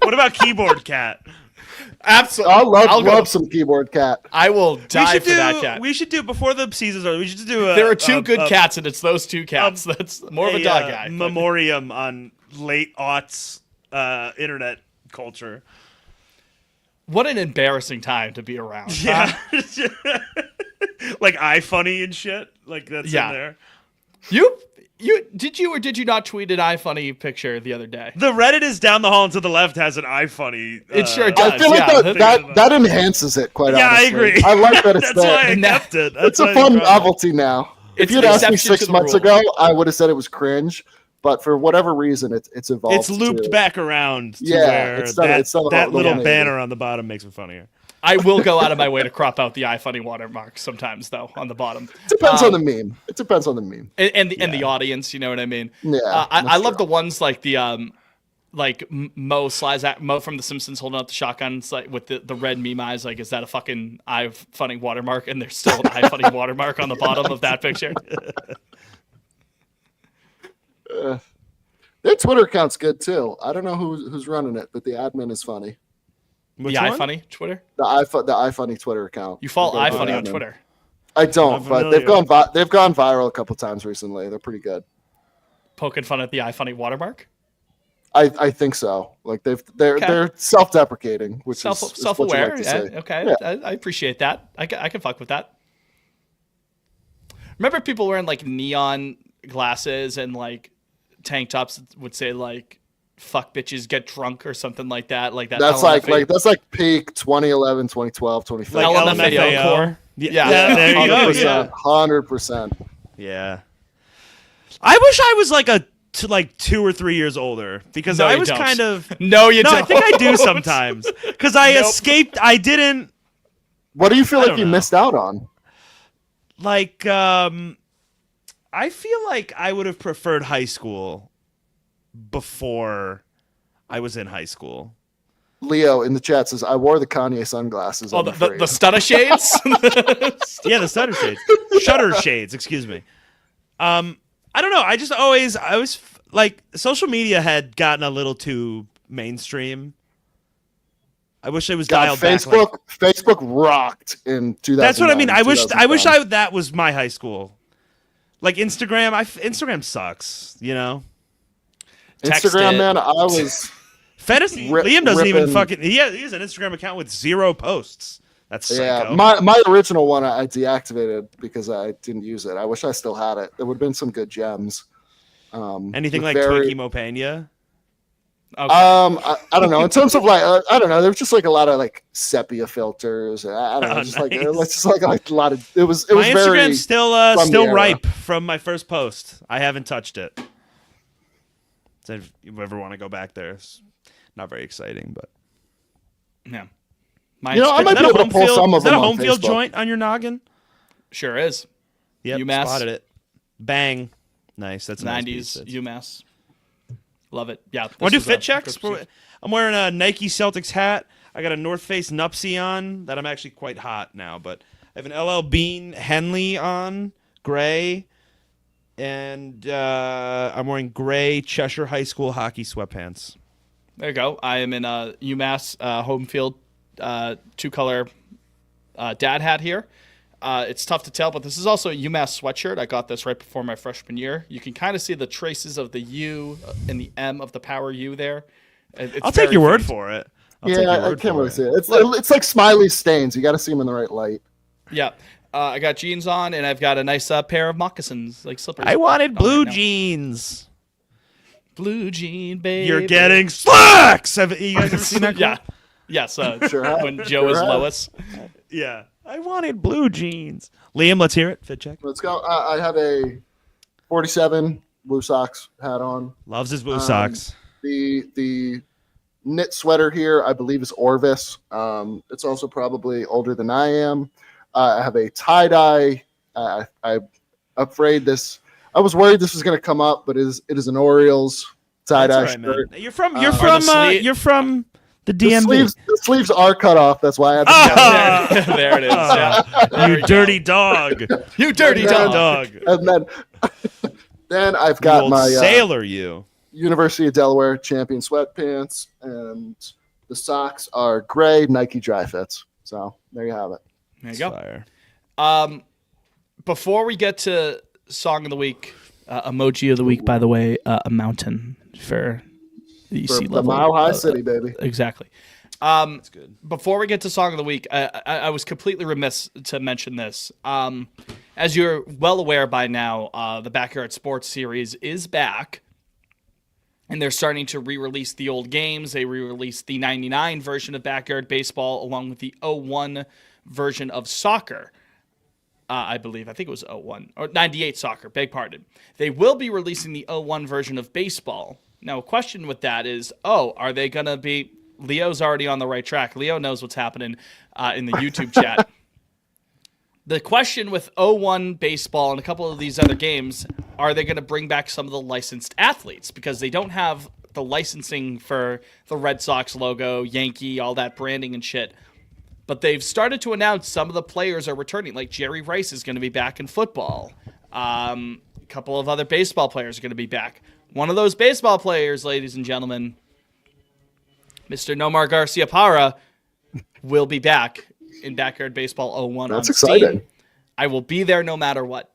What about Keyboard Cat? Absolutely. I love some keyboard cat. I will die for that cat. We should do before the season's over. We should do. There are two good cats, and it's those two cats. That's more of a dog guy. Memoriam on late aughts internet culture. What an embarrassing time to be around. Yeah. Like iFunny and shit. Like that's in there. You did you not tweet an iFunny picture the other day? The Reddit is down the hall and to the left has an iFunny. It sure does. I feel like that enhances it quite honestly. I agree. I like that it's That's there. why I kept it. It's a fun novelty now. If you'd asked me exception 6 to the months rule. ago, I would have said it was cringe. But for whatever reason, it's evolved. It's looped to, back around to Yeah, where it's done that the little one banner on the bottom makes it funnier. I will go out of my way to crop out the iFunny watermark sometimes, though, on the bottom. Depends on the meme. It depends on the meme. And the audience, you know what I mean? Yeah, I love the ones like the Mo from The Simpsons holding up the shotgun like with the red meme eyes. Like, is that a fucking iFunny watermark? And there's still an iFunny watermark on the bottom of that picture. Their Twitter account's good too. I don't know who's running it, but the admin is funny. The iFunny Twitter? The iFunny Twitter account. You follow The iFunny on admin. Twitter? I don't, I'm but familiar. they've gone viral a couple times recently. They're pretty good. Poking fun at the iFunny watermark? I think so. Like they're self-deprecating, which is self-aware. what you like to say. Okay, Yeah. I appreciate that. I can fuck with that. Remember people wearing like neon glasses and like tank tops that would say like "fuck bitches, get drunk" or something like that. Like that. That's like peak 2011, 2012, 2015. Like LMFAO core. Yeah, there you go. 100%. 100%. Yeah. I wish I was like a like 2 or 3 years older because No, I you was don't. kind of. No, you No, don't. I think I do sometimes because I Nope. escaped. I didn't What do you feel I like don't you know. missed out on? like. I feel like I would have preferred high school before I was in high school. Leo in the chat says, I wore the Kanye sunglasses. Oh, on the stunner shades. Yeah, the shutter shades. Excuse me. I don't know. I was like, social media had gotten a little too mainstream. I wish it was God, dialed back. Facebook rocked in 2000. That's what I mean. I wish that was my high school. Like Instagram sucks. You know. Text Instagram, it. man. I was Liam doesn't even ripping- fucking. He has an Instagram account with 0 posts. That's psycho. yeah. My original one I deactivated because I didn't use it. I wish I still had it. There would have been some good gems. Anything with like very- Twinkie Mopania? Okay. I don't know. In terms of like, I don't know. There was just like a lot of like sepia filters. I don't know. Oh, Just like nice. it's just like a lot of. It was My very. Instagram's still from the still era. ripe from my first post. I haven't touched it. So if you ever want to go back there, it's not very exciting, but Yeah. You know, I is might that be a able to home pull field? some of Is that a them on home field Facebook. joint on your noggin? Sure is. Yep, UMass. spotted it. Bang, nice. That's a nice 90s piece. UMass. Love it. Yeah. Want to do this was fit a checks? good pursuit. I'm wearing a Nike Celtics hat. I got a North Face Nupsy on that I'm actually quite hot now, but I have an LL Bean Henley on, gray, and I'm wearing gray Cheshire High School hockey sweatpants. There you go. I am in a UMass home field 2-color dad hat here. It's tough to tell, but this is also a UMass sweatshirt. I got this right before my freshman year. You can kind of see the traces of the U and the M of the power U there. I'll take your word for it. I'll take your Yeah, I word can't for really it. see it. It's like smiley stains. You got to see them in the right light. Yeah. I got jeans on, and I've got a nice pair of moccasins, like slippers. I wanted on blue right now. jeans. Blue jean, baby. You're getting slacks. Have you guys ever seen that? Yeah. Yes. Sure have. When Joe Sure is have. Lois. Yeah. I wanted blue jeans. Liam, let's hear it. Fit check. Let's go. I have a 47 Blue Sox hat on. Loves his blue socks. The knit sweater here, I believe, is Orvis. It's also probably older than I am. I have a tie dye. I'm afraid this. I was worried this was going to come up, but it is an Orioles tie dye That's all right, shirt. man. You're from the the The DMV. sleeves are cut off. That's why I have. Ah! There, there it is. Yeah. There You we go. dirty dog. You dirty And then- dog. And then I've You got old my sailor, you. University of Delaware champion sweatpants, and the socks are gray Nike Dry Fits. So there you have it. There you go. Fire. Before we get to song of the week, emoji of the week, by the way, a mountain for the For sea the level. Mile High City, baby. Exactly. That's good. Before we get to song of the week, I was completely remiss to mention this. As you're well aware by now, the Backyard Sports series is back. And they're starting to re-release the old games. They re-released the 99 version of Backyard Baseball along with the 01 version of soccer. I believe. I think it was 01. Or 98 soccer, beg pardon. They will be releasing the 01 version of baseball. Now, a question with that is, are they going to be... Leo's already on the right track. Leo knows what's happening in the YouTube chat. The question with 01 baseball and a couple of these other games, are they going to bring back some of the licensed athletes? Because they don't have the licensing for the Red Sox logo, Yankee, all that branding and shit. But they've started to announce some of the players are returning. Like Jerry Rice is going to be back in football. A couple of other baseball players are going to be back. One of those baseball players, ladies and gentlemen, Mr. Nomar Garcia-Parra, will be back in Backyard Baseball 01 That's on Steam. exciting. I will be there no matter what.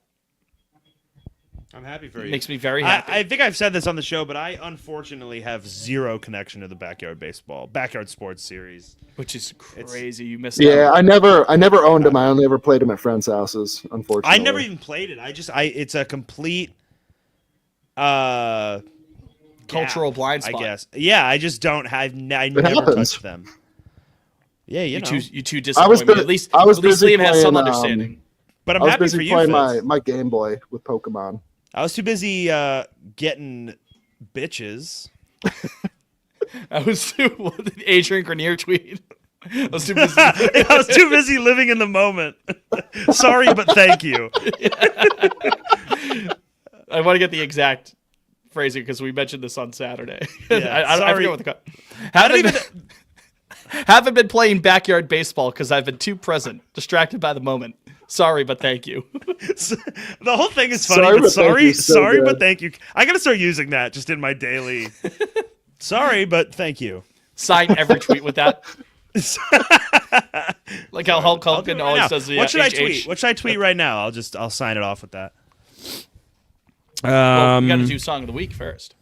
I'm happy for you. Makes me very happy. I think I've said this on the show, but I unfortunately have zero connection to the Backyard Sports series. Which is crazy. You missed Yeah, out. I never owned them. I only ever played them at friends' houses. Unfortunately, I never even played it. It's a complete Cultural gap, blind spot. I guess. Yeah, I just don't have. I never happens. touched them. Yeah, you know. You two disappoint me. At least busy Liam has some playing, understanding. But I'm I was happy busy for you. playing Fitz. my Game Boy with Pokemon. I was too busy getting bitches. I was what did Adrian Grenier tweet. I was too busy. I was too busy living in the moment. Sorry, but thank you. I want to get the exact phrasing because we mentioned this on Saturday. Yeah, I sorry. forget what the haven't been playing backyard baseball because I've been too present, distracted by the moment. Sorry, but thank you. The whole thing is funny, Sorry, but but thank you, so sorry, good. but thank you. I gotta start using that just in my daily. Sorry, but thank you. Sign every tweet with that. Like how Hulk I'll do it Hogan right always now. does the What should I HH. tweet? What should I tweet right now? I'll sign it off with that. Well, we got to do song of the week first.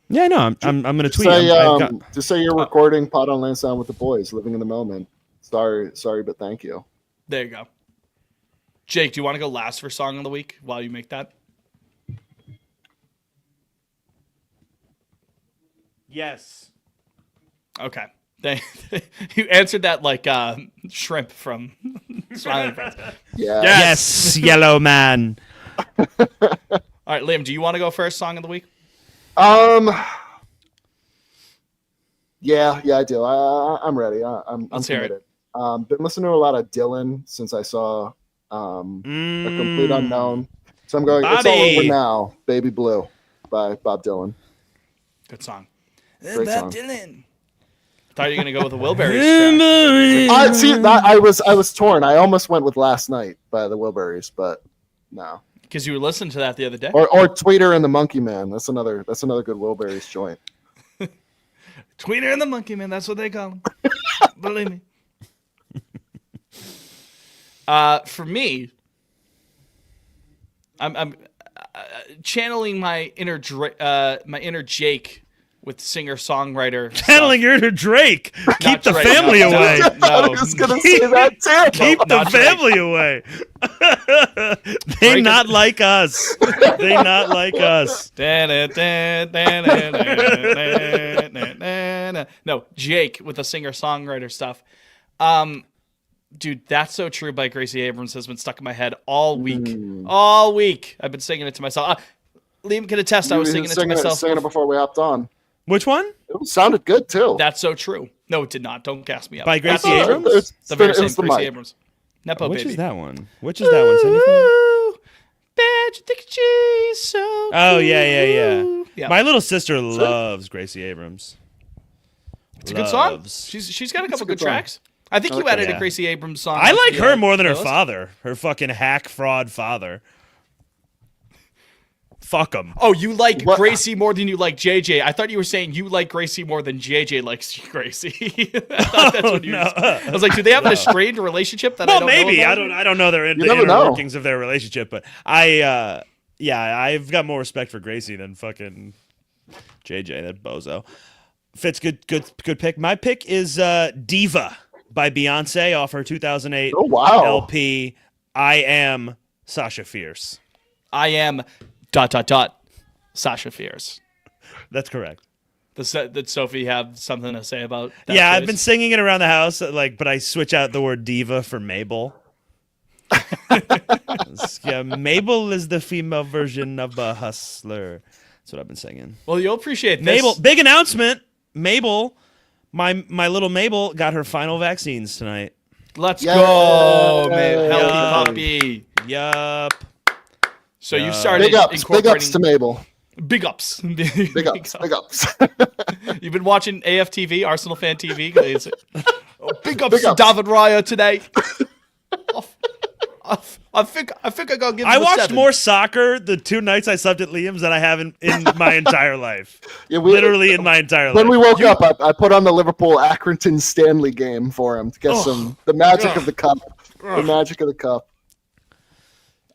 Yeah, no, I'm gonna tweet. Say, I've got- just say you're recording Pod on Lansdowne with the boys, living in the moment. Sorry, but thank you. There you go. Jake, do you want to go last for song of the week while you make that? Yes. Okay. You answered that like Shrimp from Smiling Friends. Yeah. Yes, yellow man. All right, Liam, do you want to go first song of the week? Yeah, I do. I'm ready. I'm Let's hear it. committed. Been listening to a lot of Dylan since I saw A Complete Unknown. So I'm going, It's All Bobby. Over Now, Baby Blue by Bob Dylan. Good song. Great Bob song. Dylan. Thought you were gonna go with a Wilburys track I was torn. I almost went with Last Night by the Wilburys, but no. because you were listening to that the other day. Or Tweeter and the Monkey Man. That's another good Wilburys joint. Tweeter and the Monkey Man. That's what they call him. Believe me. For me, I'm channeling my inner Jake with singer-songwriter. Channeling your to Drake. Keep the Drake, family no, away. no. I was gonna say that too. Keep the not Drake. family away. They Drake not is- like us. They not like us. No, Jake with the singer-songwriter stuff. Dude, That's So True by Gracie Abrams has been stuck in my head all week. All week. I've been singing it to myself. Liam can attest, I was singing it to myself. Singing it before we hopped on. Which one? It sounded good too. That's So True. No, it did not. Don't gas me up. By Gracie That's- Abrams? It's The very same the Gracie mic. Abrams. Nepo Which baby. is that one? Which is that one? Send it to me. Ooh, bet you think she's so Oh, yeah. cool. Yeah. My little sister loves Gracie Abrams. It's a good song. Loves. She's got a couple a good good song. tracks. I think you Okay. added Yeah. a Gracie Abrams song. I to like the, her more than her playlist. father. Her fucking hack fraud father. Fuck him. Oh, you like What? Gracie more than you like JJ. I thought you were saying you like Gracie more than JJ likes Gracie. I thought that's what you no. I was like, do they have a strained relationship that I Well, don't maybe. know about? I don't know the never inner know. workings of their relationship, but I've got more respect for Gracie than fucking JJ, that bozo. Fitz, good pick. My pick is Diva by Beyonce off her 2008 Oh wow. LP I Am Sasha Fierce. I am ... Sasha Fierce. That's correct. Did Sophie have something to say about that Yeah, I've phrase? been singing it around the house, but I switch out the word diva for Mabel. Yeah, Mabel is the female version of a hustler. That's what I've been singing. Well, you'll appreciate this. Mabel, big announcement. Mabel, my little Mabel got her final vaccines tonight. Let's Yay. go, man. Healthy Yeah. puppy. Yup. So you started Big ups incorporating to Mabel. big ups. Big ups. You've been watching AFTV, Arsenal Fan TV. Big ups Big to ups. David Raya today. I think I gotta give him I a watched 7. more soccer the 2 nights I slept at Liam's than I have in my entire life. Yeah, Literally in my entire life. When we woke up, I put on the Liverpool Accrington Stanley game for him to get the magic of the cup. The magic of the cup.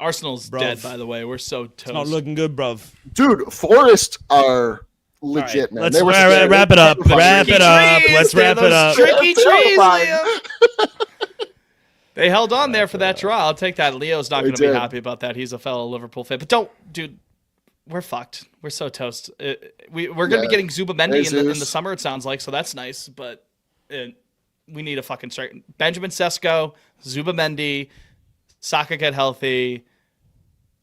Arsenal's Bruv. dead, by the way. We're so toast. Not looking good, bruv. Dude, Forest are legit, man. Let's They were wrap it up. Wrap it up. Trees, Let's they're wrap it those up. Tricky They're trees, terrifying. Liam. They held on there for that draw. I'll take that. Leo's not They going to be did. happy about that. He's a fellow Liverpool fan. But dude, we're fucked. We're so toast. We're going to be Yeah. getting Zubamendi in the Jesus. summer, it sounds like, so that's nice. But we need a fucking strike. Benjamin Sesko, Zubamendi, Saka get healthy,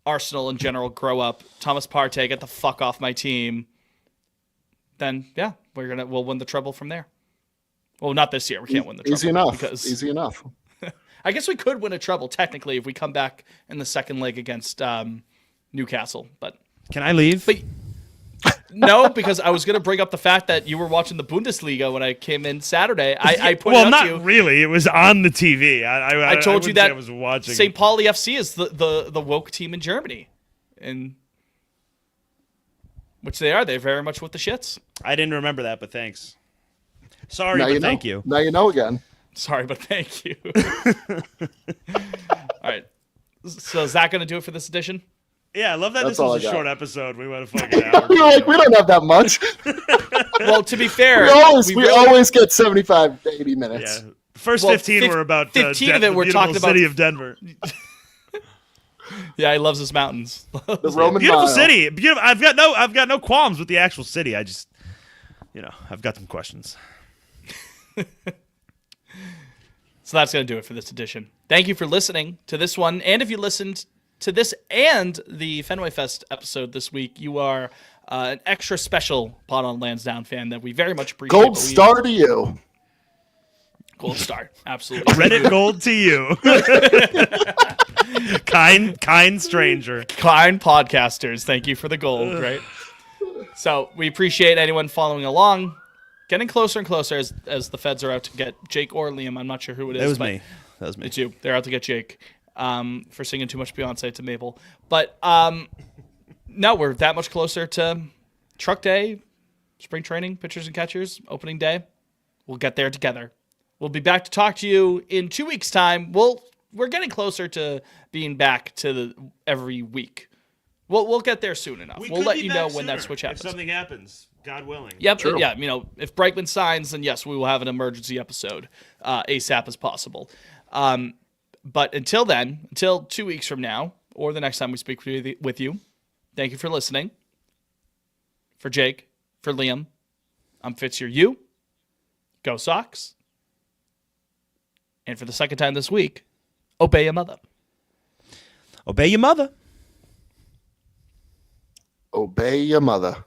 Arsenal in general grow up, Thomas Partey get the fuck off my team, then yeah, we'll win the treble from there. Well, not this year. We can't win the treble. Easy enough. Because Easy enough. I guess we could win a treble technically if we come back in the second leg against Newcastle, but Can I leave? But no, because I was going to bring up the fact that you were watching the Bundesliga when I came in Saturday. I pointed well, out not to you. really. It was on the TV. I told you wouldn't say that I was watching. St. Pauli FC is the woke team in Germany, and which they are. They're very much with the shits. I didn't remember that, but thanks. Sorry, Now but you know. thank you. Now you know again. Sorry, but thank you. All right. So is that going to do it for this edition? Yeah, I love that That's this all was I a got. short episode. We went a fucking hour. We're like, we don't have that much. Well, to be fair, we always get 75 to 80 minutes. Yeah. First Well, 15 were about 15 of it the we're beautiful talking about- city of Denver. Yeah, he loves his mountains. The Roman Beautiful mile. city. Beautiful. I've got no qualms with the actual city. I just, I've got some questions. So that's going to do it for this edition. Thank you for listening to this one. And if you listened to this and the Fenway Fest episode this week, you are an extra special Pot on Lansdowne fan that we very much appreciate. Gold star to you. Gold star. Absolutely. Reddit gold to you. kind stranger. Kind podcasters. Thank you for the gold, right? So we appreciate anyone following along. Getting closer and closer as the feds are out to get Jake or Liam. I'm not sure who it is. That was but me. That was me. It's you. They're out to get Jake for singing too much Beyonce to Mabel. But no, we're that much closer to Truck Day, spring training, pitchers and catchers, opening day. We'll get there together. We'll be back to talk to you in 2 weeks' time. We're getting closer to being back to every week. We'll get there soon enough. We'll let you know when that switch happens. If something happens, God willing. Yep. True. Yeah. If Bregman signs, then yes, we will have an emergency episode ASAP as possible. But until then, until 2 weeks from now, or the next time we speak with you, thank you for listening. For Jake, for Liam, I'm Fitz, you're you. Go Sox. And for the second time this week, obey your mother. Obey your mother. Obey your mother.